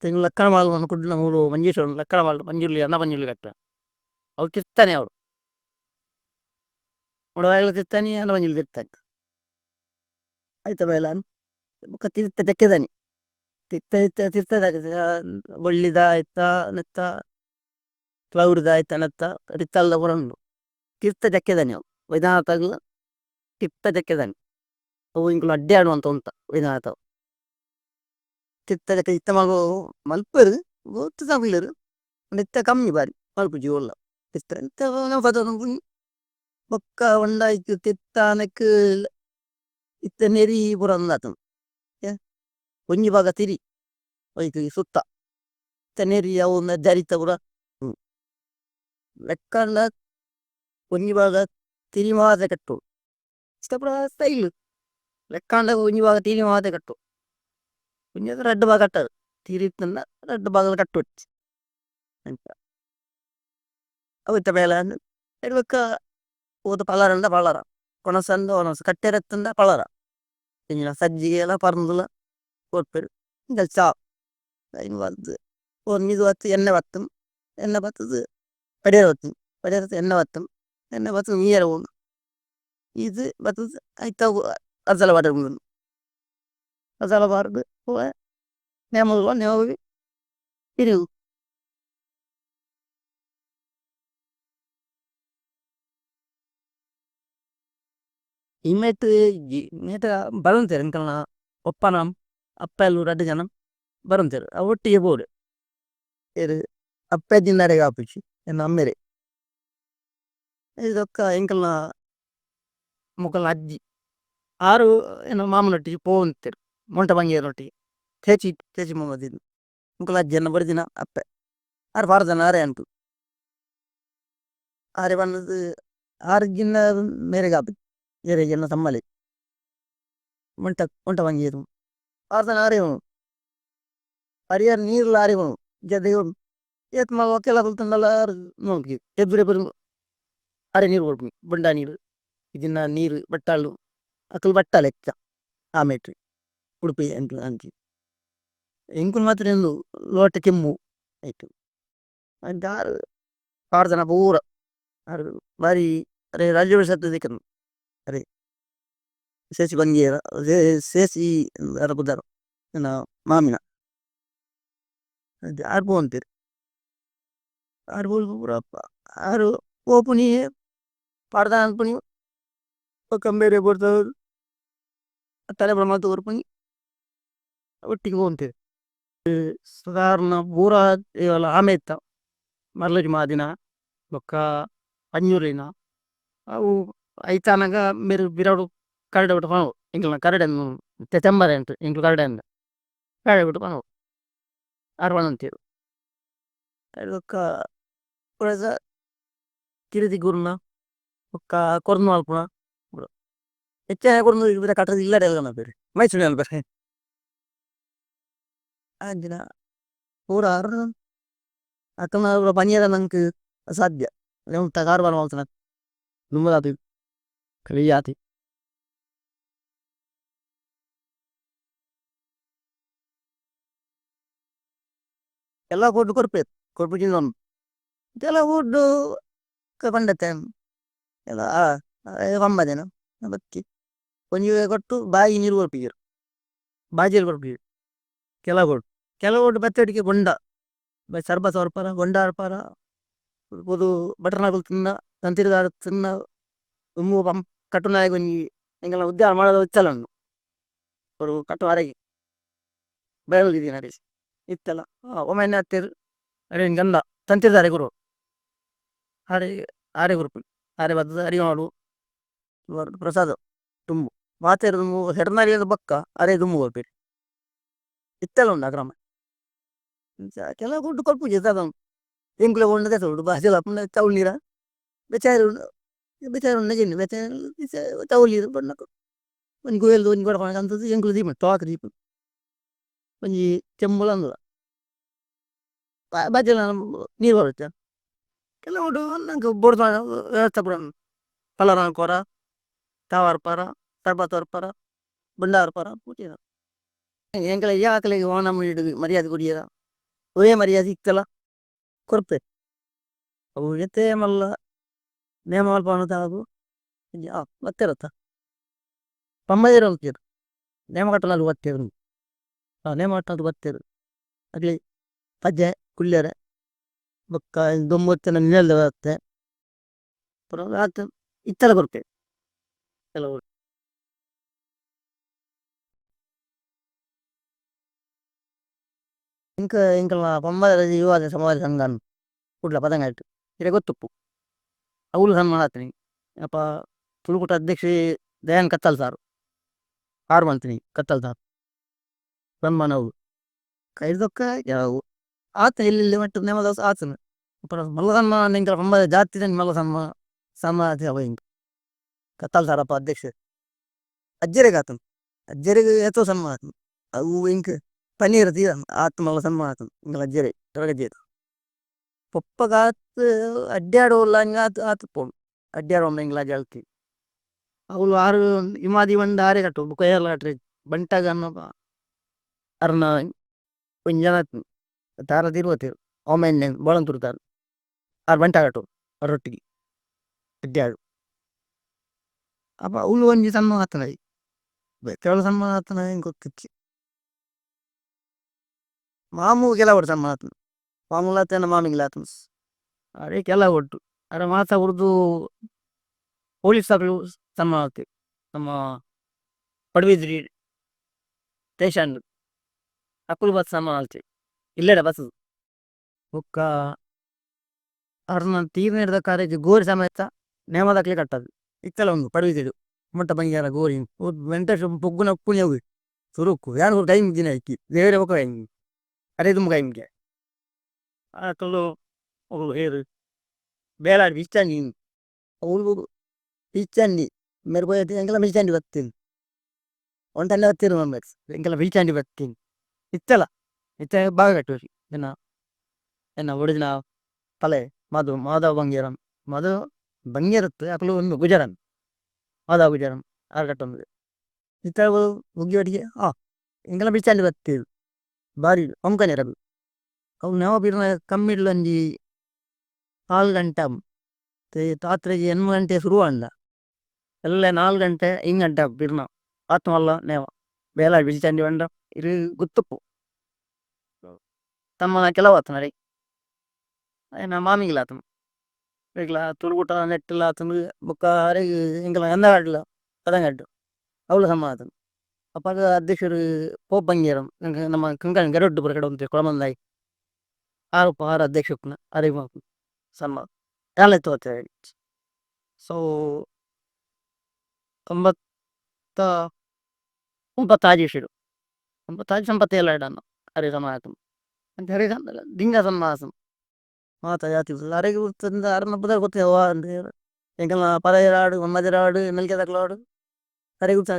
ತೆಂಗ್ಳು ಲಕ್ಕಣ ಮಾಲ್ ಕುಡ್ಲ ಮೂರು ಮಂಜೇಶ್ವರ ಲಕ್ಕಣ ಮಾಲ್ ಪಂಜುರ್ಲಿ ಅನ್ನ ಪಂಜುರ್ಲಿ ಕಟ್ಟ ಅವ್ರು ತಿರ್ತಾನೆ ಅವಳು ಉಡವಾಗ್ಲು ತಿರ್ತಾನೆ ಅನ್ನ ಪಂಜುರ್ಲಿ ತಿರ್ತಾನೆ ಆಯ್ತಾ ಬೇಲ ಬುಕ್ಕ ತಿರ್ತ ತೆಕ್ಕೆದಾನೆ ತಿರ್ತದ ಬಳ್ಳಿದ ಆಯ್ತಾ ನೆತ್ತ ಕ್ಲೌಡ್ದ ಆಯ್ತಾ ನೆತ್ತ ರಿತ್ತಲ್ದ ಬರಂಡು ತೀರ್ಥ ತೆಕ್ಕೆದಾನೆ ಅವು ವೈದ್ಯನಾಥಗಳು ತೀರ್ಥ ತೆಕ್ಕೆದಾನೆ ಅವು ಇಂಕಲು ಅಡ್ಡೆ ಆಡುವಂತ ಉಂಟ ವೈದ್ಯನಾಥ ತೀರ್ಥ ತೆಕ್ಕ ಇತ್ತ ಮಗು ಮಲ್ಪರು ಗೊತ್ತು ತಮಿಳರು ನೆತ್ತ ಕಮ್ಮಿ ಬಾರಿ ಮಲ್ಪು ಜೀವಲ್ಲ ತೀರ್ಥ ಬೊಕ್ಕ ಒಂದಾಯ್ತು ತೀರ್ಥನಕ್ಕೆ ಇತ್ತ ನೆರಿ ಪುರ ಅಂದಾತು ಒಂಜಿ ಭಾಗ ತಿರಿ ಒಯ್ತು ಸುತ್ತ ಇತ್ತ ನೆರಿ ಅವು ಜರಿತ ಪುರ ಲೆಕ್ಕಂಡ ಒಂಜಿ ಭಾಗ ತಿರಿ ಮಾತೆ ಕಟ್ಟು ಇಷ್ಟ ಪುರ ಸ್ಟೈಲ್ ಲೆಕ್ಕಂಡ ಒಂಜಿ ಭಾಗ ತಿರಿ ಮಾತೆ ಕಟ್ಟು ಒಂಜಿ ರೆಡ್ ಭಾಗ ಕಟ್ಟದು ತಿರಿ ಇತ್ತಂದ ರೆಡ್ ಭಾಗ ಕಟ್ಟು ಅಂತ ಅವತ್ತ ಬೇಲೆ ಇಡ್ಬೇಕ ಹೋದ ಪಲಾರಂದ ಪಲಾರ ಕೊನಸಂದ ಒನಸ ಕಟ್ಟೆರತ್ತಂದ ಪಲಾರ ಇಂಜಿನ ಸಜ್ಜಿಗೆ ಎಲ್ಲ ಪರಂದುಲ ಕೊಡ್ಪೆರು ಇಂದ ಚಾ ಇನ್ನು ಬರ್ತದೆ ಒಂದು ಇದು ಬತ್ತು ಎಣ್ಣೆ ಬತ್ತದು ಪಡೆಯರ್ ಎಣ್ಣೆ ಬತ್ತಂ ಎಣ್ಣೆ ಬತ್ತದು ನೀರು ಹೋಗು ಇದು ಬತ್ತದು ಆಯ್ತಾ ಅಸಲ ಬಾಟ ಅಸಲ ಬಾರ್ದು ನೇಮವಿ ತಿರುಗು ಇಮ್ಮೆಟ್ಟು ಮೇಟ ಬರಂತೇರು ಅಂಕಲ್ನ ಒಪ್ಪನ ಅಪ್ಪ ಎಲ್ಲೂ 2 ಜನ ಬರಂತೇರು ಒಟ್ಟಿಗೆ ಬೋಡು ಏರು ಅಪ್ಪ ದಿನಾರೆಗೆ ಆಪಿಚ್ಚಿ ಎನ್ನ ಅಮ್ಮೆರೆ ಇದೊಕ್ಕ ಎಂಕಲ್ನ ಮುಕ್ಕಲ್ನ ಅಜ್ಜಿ ಆರು ಏನು ಮಾಮನೊಟ್ಟಿಗೆ ಪೋವಂತೇರು ಮೊಂಟ ಬಂಗೇರೊಟ್ಟಿಗೆ ತೇಚಿ ಮೊಮ್ಮದಿದ್ದು ಮುಕ್ಕಲ ಅಜ್ಜಿ ಎನ್ನ ಬರ್ದಿನ ಅಪ್ಪೆ ಆರು 6 ಜನ ಅರೆ ಅಂಟು ಆರೆ ಬಣ್ಣದ ಆರ್ಗಿನ ಮೇರೆ ಗಾಪಿ ಏರೆ ಜನ ತಮ್ಮಲೆ ಮಂಟ ಮಂಟ ಬಂಗಿರು ಆರ್ದನ ಆರೆವನು ಅರಿಯಾರ್ ನೀರ್ಲ ಆರೆವನು ಜದೇವನು ಏತ್ ಮಗ ಕೆಲ ಕುಲ್ತಂದಲ್ಲ ನೋಡ್ಗಿ ಎಬ್ಬರೆ ಬರು ಅರೆ ನೀರು ಕೊಡ್ಬಿ ಬಂಡ ನೀರು ಇದನ್ನ ನೀರು ಬಟ್ಟಾಳು ಅಕಲ್ ಬಟ್ಟಾಳೆ ಹೆಚ್ಚ ಆಮೇಟ್ರಿ ಉಡುಪಿ ಎಂಟು ಅಂಚಿ ಎಂಕುಲ್ ಮಾತ್ರ ಎಂದು ಲೋಟ ಕೆಮ್ಮು ಆಯ್ತು ಅಂತ ಆರು ಆರು ಜನ ಪೂರ ಆರು ಬಾರಿ ಅರೆ ರಾಜ್ಯ ಸತ್ತದಕ್ಕನು ಅರೆ ಸೇಸಿ ಬಂಗಿಯರ ಸೇಸಿ ಅರ ಬುದ್ಧಾರ ನನ್ನ ಮಾಮಿನ ಅದು ಆರು ಪೋ ಅಂತೀರಿ ಆರು ಪೂರಪ್ಪ ಆರು ಓಪುನಿ ಪಾಡ್ದ ಅನ್ಪುನಿ ಕಂಬೇರೆ ಬರ್ತಾವ್ರು ತಲೆ ಬ್ರಹ್ಮ ತೋರ್ಪುನಿ ಒಟ್ಟಿಗೆ ಹೋಗ್ತೀರಿ ಸಾಧಾರಣ ಪೂರ ಇವೆಲ್ಲ ಆಮೆ ಇತ್ತ ಮರ್ಲಜಿ ಮಾದಿನ ಬೊಕ್ಕ ಅಂಜೂರಿನ ಅವು ಐತಾನಾಗ ಮೇರು ಬಿರಾಡು ಕರಡೆ ಬಿಟ್ಟು ಪಣವು ಇಂಗ್ಲ ಕರಡೆನ್ನು ತೆಂಬರೆ ಅಂಟು ಇಂಗ್ಲು ಕರಡೆ ಅಂದ ಕರಡೆ ಬಿಟ್ಟು ಪಣವು ಅರ್ವಣ ಅಂತೀರು ಬೊಕ್ಕ ಪುರಸ ಕಿರಿದಿ ಗುರ್ನ ಬೊಕ್ಕ ಕೊರ್ನು ಅಲ್ಪುನ ಹೆಚ್ಚಾಗಿ ಕೊರ್ನು ಬೇರೆ ಕಟ್ಟದ ಇಲ್ಲಡೆ ಎಲ್ಲ ಬೇರೆ ಮೈಸೂರು ಅಲ್ಲ ಬೇರೆ ಅಂಜಿನ ಪೂರ ಆರು ಅಕ್ಕನ ಪನಿಯದ ನಂಗೆ ಅಸಾಧ್ಯ ಕಾರು ಮಾಡ್ತಾನ ನುಮ್ಮದಾತಿ ಕಳಿಯಾತಿ ಎಲ್ಲ ಕೊಟ್ಟು ಕೊರ್ಪೇತ್ ಕೊರ್ಪು ಚಿನ್ನೊಂದು ಇದೆಲ್ಲ ಊಡ್ಡು ಪಂಡತ್ತೆ ಎಲ್ಲ ಕಂಬದೇನ ಬತ್ತಿ ಒಂಜಿ ಕೊಟ್ಟು ಬಾಯಿ ನೀರು ಕೊರ್ಪಿದ್ರು ಬಾಜಿಯಲ್ಲಿ ಕೊರ್ಪಿದ್ರು ಕೆಲ ಕೊಟ್ಟು ಬತ್ತಡಿಕೆ ಗೊಂಡ ಸರ್ಬ ಸವರ್ಪರ ಗೊಂಡ ಅರ್ಪರ ಪೊದು ಬಟರ್ನಾಗಲ್ ತಿನ್ನ ತಂತಿರದಾರ ತಿನ್ನ ಉಮ್ಮು ಪಂಪ್ ಕಟ್ಟು ನಾಯಕ ಒಂಜಿ ಎಂಗೆಲ್ಲ ಉದ್ಯಾನ ಮಾಡೋದು ಇಚ್ಚಲ್ಲ ಉಂಡು ಅವರು ಕಟ್ಟು ಅರೆಗೆ ಬೆಳಗಿದ್ದೀನಿ ನರೇಶ್ ಇತ್ತಲ್ಲ ಒಮ್ಮೆ ಹತ್ತಿರ ಅರೆ ಗಂಧ ತಂತಿರದಾರೆ ಗುರು ಆರೆ ಆರೆ ಗುರುಪು ಆರೆ ಬದ್ದು ಅರಿ ಮಾಡು ಪ್ರಸಾದ ತುಂಬು ಮಾತೇರು ತುಂಬು ಹೆಡನಾರಿಯದ ಬಕ್ಕ ಅರೆ ತುಂಬು ಕೊರ್ಪೇರಿ ಇತ್ತಲ್ಲ ಉಂಡು ಅಗ್ರಾಮ ಕೆಲ ಕೊಟ್ಟು ಕೊರ್ಪು ಜದ ಎಂಕುಲೆ ಕೊಂಡದೆ ತೋಡು ಬಾಜಲ ಪುಣ್ಯ ಚೌಲ್ ನೀರ ಬೆಚಾರು ಬೆಚಾರು ನಜಿನಿ ಬೆಚಾರು ಚೌಲ್ ನೀರು ಬಣ್ಣಕು ಒಂಜಿ ಗೋಯಲ್ದು ಒಂಜಿ ಕೊಡಪಣ ಅಂತದ್ದು ಎಂಕುಲು ದೀಪ ತೋಕ ದೀಪ ಒಂಜಿ ಚೆಂಬುಲ ಅಂದದ ಬಾಜಲ ನೀರು ಬರುತ್ತೆ ಕೆಲವು ನಂಗೆ ಬೋಡ್ದ ವ್ಯವಸ್ಥೆ ಪುರ ಪಲರ ಕೊರ ತಾವರ್ಪರ ಸರ್ಬತ್ ವರ್ಪರ ಬಂಡಾರ್ಪರ ಪೂಜೆ ಎಂಕಲ ಯಾಕಲೆಗೆ ಓಣ ಮರ್ಯಾದೆ ಕುಡಿಯದ ಒಳ್ಳೆ ಮರ್ಯಾದೆ ಇತ್ತಲ್ಲ ಕೊರ್ಪೆ ಅವು ಎತ್ತೆ ಮಲ್ಲ ನೇಮ ಮಲ್ಪ ಅನ್ನೋದು ಮತ್ತೆ ಇರತ್ತ ಪಮ್ಮದಿರ ಅಂತೀರು ನೇಮ ಕಟ್ಟಲು ಬತ್ತೇರು ನೇಮ ಕಟ್ಟದು ಬತ್ತೇರು ಅಲ್ಲಿ ಪಜ್ಜೆ ಕುಳ್ಳೆರೆ ಬೊಕ್ಕ ದೊಂಬತ್ತಿನ ನಿಲ್ದ ಬರುತ್ತೆ ಪುರ ಆತ ಇತ್ತಲ ಕೊರ್ಪೆ ಕೆಲವು ಇಂಕ ಇಂಕಲ್ನ ಪಂಬದ ಯುವಾದ ಸಮಾಜ ಸಂಘ ಕುಡ್ಲ ಪದಂಗ ಆಯ್ತು ಇರೆ ಗೊತ್ತುಪ್ಪು ಅವಳು ಸನ್ಮಾನ ಆತನಿ ಅಪ್ಪ ತುಳುಕುಟ ಅಧ್ಯಕ್ಷ ದಯಾನ್ ಕತ್ತಲ್ ಸಾರು ಆರು ಮಂತ್ನಿ ಕತ್ತಲ್ ಸಾರು ಸನ್ಮಾನ ಅವು ಕೈದೊಕ್ಕ ಯಾವು ಆತ ಇಲ್ಲಿ ಮಟ್ಟ ನೇಮದ ಆತನ ಅಪ್ಪರ ಮಲ್ಲ ಸನ್ಮಾನ ಇಂಕಲ ಪಂಬದ ಜಾತಿ ಮಲ್ಲ ಸನ್ಮಾನ ಸನ್ಮಾನ ಅವ ಹಿಂಗೆ ಕತ್ತಲ್ ಸಾರಪ್ಪ ಅಧ್ಯಕ್ಷ ಅಜ್ಜರಿಗೆ ಆತನು ಅಜ್ಜರಿಗೆ ಎತ್ತೋ ಸನ್ಮಾನ ಆತನು ಅವು ಇಂಕ ಪನೀರ್ ತೀರ ಆತ ಮಲ್ಲ ಸನ್ಮಾನ ಆತನು ಇಂಕಲ ಅಜ್ಜರೆ ತೊಡಗಜ್ಜೆ ಪೊಪ್ಪಗಾತ್ ಅಡ್ಡಾಡೋಲ್ಲ ಹಂಗ ಆತ ಪೋಣು ಅಡ್ಡಾಡೋಮ್ಮ ಇಂಗ್ಲ ಜಲ್ತಿ ಅವಳು ಆರು ಇಮಾದಿ ಒಂದ ಆರೆ ಕಟ್ಟು ಕೊಯ್ಯಲ್ಲ ಕಟ್ರಿ ಬಂಟಾಗ ಅನ್ನೋ ಅರ್ನ ಒಂಜನ ತಾರ ತಿರುವತ್ತೇರು ಒಮ್ಮೆಣ್ಣೆ ಬೋಳನ್ ತುರ್ತಾರು ಆರು ಬಂಟ ಕಟ್ಟು ರೊಟ್ಟಿಗೆ ಅಡ್ಡಾಡು ಅಪ್ಪ ಅವಳು ಒಂಜಿ ಸನ್ಮಾನ ಆತನ ಬೆತ್ತವಳ ಸನ್ಮಾನ ಆತನ ಹೆಂಗೆ ಗೊತ್ತಿಚ್ಚಿ ಮಾಮೂ ಕೆಲವರು ಸನ್ಮಾನ ಆತನ ಮಾಮೂಲ ಆತನ ಮಾಮಿಂಗ್ಲ ಆತನ ಅರೆ ಕೆಲ ಒಟ್ಟು ಅರೆ ಮಾತ ಉರ್ದು ಪೊಲೀಸ್ ಸಭೆ ಸನ್ಮಾನ ಆಗ್ತೇವೆ ನಮ್ಮ ಪಡುಬಿದ್ರಿ ಸ್ಟೇಷನ್ ಅಕ್ಕುಲು ಬಸ್ ಸನ್ಮಾನ ಆಗ್ತೇವೆ ಇಲ್ಲೆಡೆ ಬಸ್ ಬೊಕ್ಕ ಅವ್ರನ್ನ ತೀರ್ ನೀಡಿದ ಕಾಲೇಜ್ ಗೋರಿ ಸಮೇತ ನೇಮದಾಕ್ಲೆ ಕಟ್ಟದು ಇತ್ತಲ್ಲ ಒಂದು ಪಡುಬಿದ್ರಿ ಮೊಟ್ಟ ಬಂಗ್ಯಾರ ಗೋರಿ ವೆಂಕಟೇಶ್ ಪೊಗ್ಗುನ ಪುಣ್ಯ ಹೋಗಿ ಸುರುಕು ಯಾರು ಟೈಮ್ ದಿನ ಇಕ್ಕಿ ದೇವರೇ ಹೋಗ ಹೆಂಗೆ ಅರೆ ತುಂಬ ಕೈಮ್ಗೆ ಆಕಲು ಹೇರು ಬೇಲಾಡಿ ಬೀಚಂಡಿ ಅವಳು ಬೀಚಂಡಿ ಮೇರೆ పోయేది ಎಂಕಲ್ಲ ಬೀಚಂಡಿ ಬರ್ತೀನಿ ಒಂಟಲ್ಲ ಹತ್ತಿರ ಮೆಂಬರ್ಸ್ ಎಂಕಲ್ಲ ಬೀಚಂಡಿ ಬರ್ತೀನಿ ಇತ್ತಲ್ಲ ಇತ್ತ ಬಾಗ ಕಟ್ಟೋರಿ ಎನ್ನ ಎನ್ನ ಒಡಿಜಿನ ತಲೆ ಮಧು ಮಾಧವ ಬಂಗೇರಂ ಮಧು ಬಂಗೇರತ್ತು ಅಕಲು ಒಂದು ಗುಜರನ್ ಮಾಧವ ಗುಜರನ್ ಆರು ಕಟ್ಟೊಂದು ಇತ್ತ ಮುಗಿ ಒಟ್ಟಿಗೆ ಎಂಕಲ್ಲ ಬೀಚಂಡಿ ಬರ್ತೀವಿ ಬಾರಿ ಪಂಕನೆ ರಬಿ ಅವು ನೆವ ಬಿರ್ನ ಕಮ್ಮಿಡ್ಲಂಜಿ 4 ಗಂಟೆ ರಾತ್ರಿಗೆ 8 ಗಂಟೆ ಶುರು ಅಂಡ ಎಲ್ಲ 4 ಗಂಟೆ ಹಿಂಗಂಟ ಬಿರ್ನ ಆತ್ಮಲ್ಲ ನೇವ ಬೇಲಾಡಿ ಬಿಲ್ಚಂಡಿ ಬಂಡ ಇರು ಗುತ್ತಪ್ಪು ತಮ್ಮನ ಕೆಲವತ್ತು ನಡಿ ನಾ ಮಾಮಿಗಿಲ್ಲ ಆತನು ಬೇಕಲ ತುಳುಗುಟ ನೆಟ್ಟಿಲ್ಲ ಆತನು ಬುಕ್ಕ ಅರೆಗೆ ಎಂಕಲ ಎಂದಗಾಡ್ಲ ಕದಂಗಡ್ಡು ಅವಳು ಸಮ ಆತನು ಅಪ್ಪಾಗ ಅಧ್ಯಕ್ಷರು ಪೋಪ್ ಬಂಗೇರಂ ನಮ್ಮ ಕಂಕಣ ಗರೊಡ್ಡು ಬರ ಕಡೆ ಒಂದು ಕೊಳಮಂದಾಯಿ ಆರು ಅಧ್ಯಕ್ಷಪ್ಪನ ಅರೆ ಸಮ ಎಲ್ಲ ತೋತೆ ಸೊ 90 ಒಂಬತ್ತಾಜಿ ಸಂಪತ್ತು ಎಲ್ಲ ಇಡನ್ನು ಅರೆ ಸಮ ಆತನು ಅಂತ ಹರಿ ದಿಂಗ ಸಮ ಆಸಂ ಮಾತ ಜಾತಿ ಅರೆಗೆ ತಂದ ಅರನಬ್ಬದ ಗೊತ್ತೇವ ಅಂತ ಎಂಕಲ್ನ ಪದರಾಡು ಮಮ್ಮದಿರಾಡು ಮೆಲ್ಕೆ ತಕ್ಲಾಡು ಅರೆಗೆ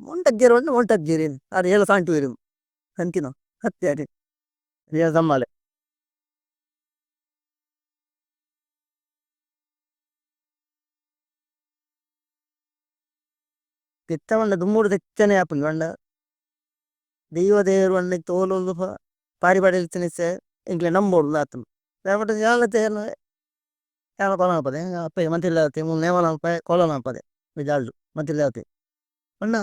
ಒಂಟಜ್ಜೇರು ಒಂಟಜ್ಜೇರಿ ಅದು ಎಲ್ಲ ಸಾಂಟು ಇರು ಅಂತಿನ ಹತ್ತೆ ಅರೆ ಸಮ್ಮಾಲೆ ತೆತ್ತವಂಡ ದುಮ್ಮೂರು ತೆಚ್ಚನೆ ಆಪುಂಡು ಬಂಡ ದೈವ ದೇವರು ಅಂಡ ತೋಲೊಂದು ಪಾರಿ ಪಡೆಯುತ್ತೆ ಎಂಕ್ಲೆ ನಂಬೋಡು ಆತನು ಯಾವಟ ಯಾಲತೆ ಯಾಲ ಕೊಲನ ಪದೆ ಅಪ್ಪ ಮಂತಿಲ್ಲತೆ ನೇವಲ ಕೊಲನ ಪದೆ ಜಾಲ್ಡು ಮಂತಿಲ್ಲತೆ ಪಂಡ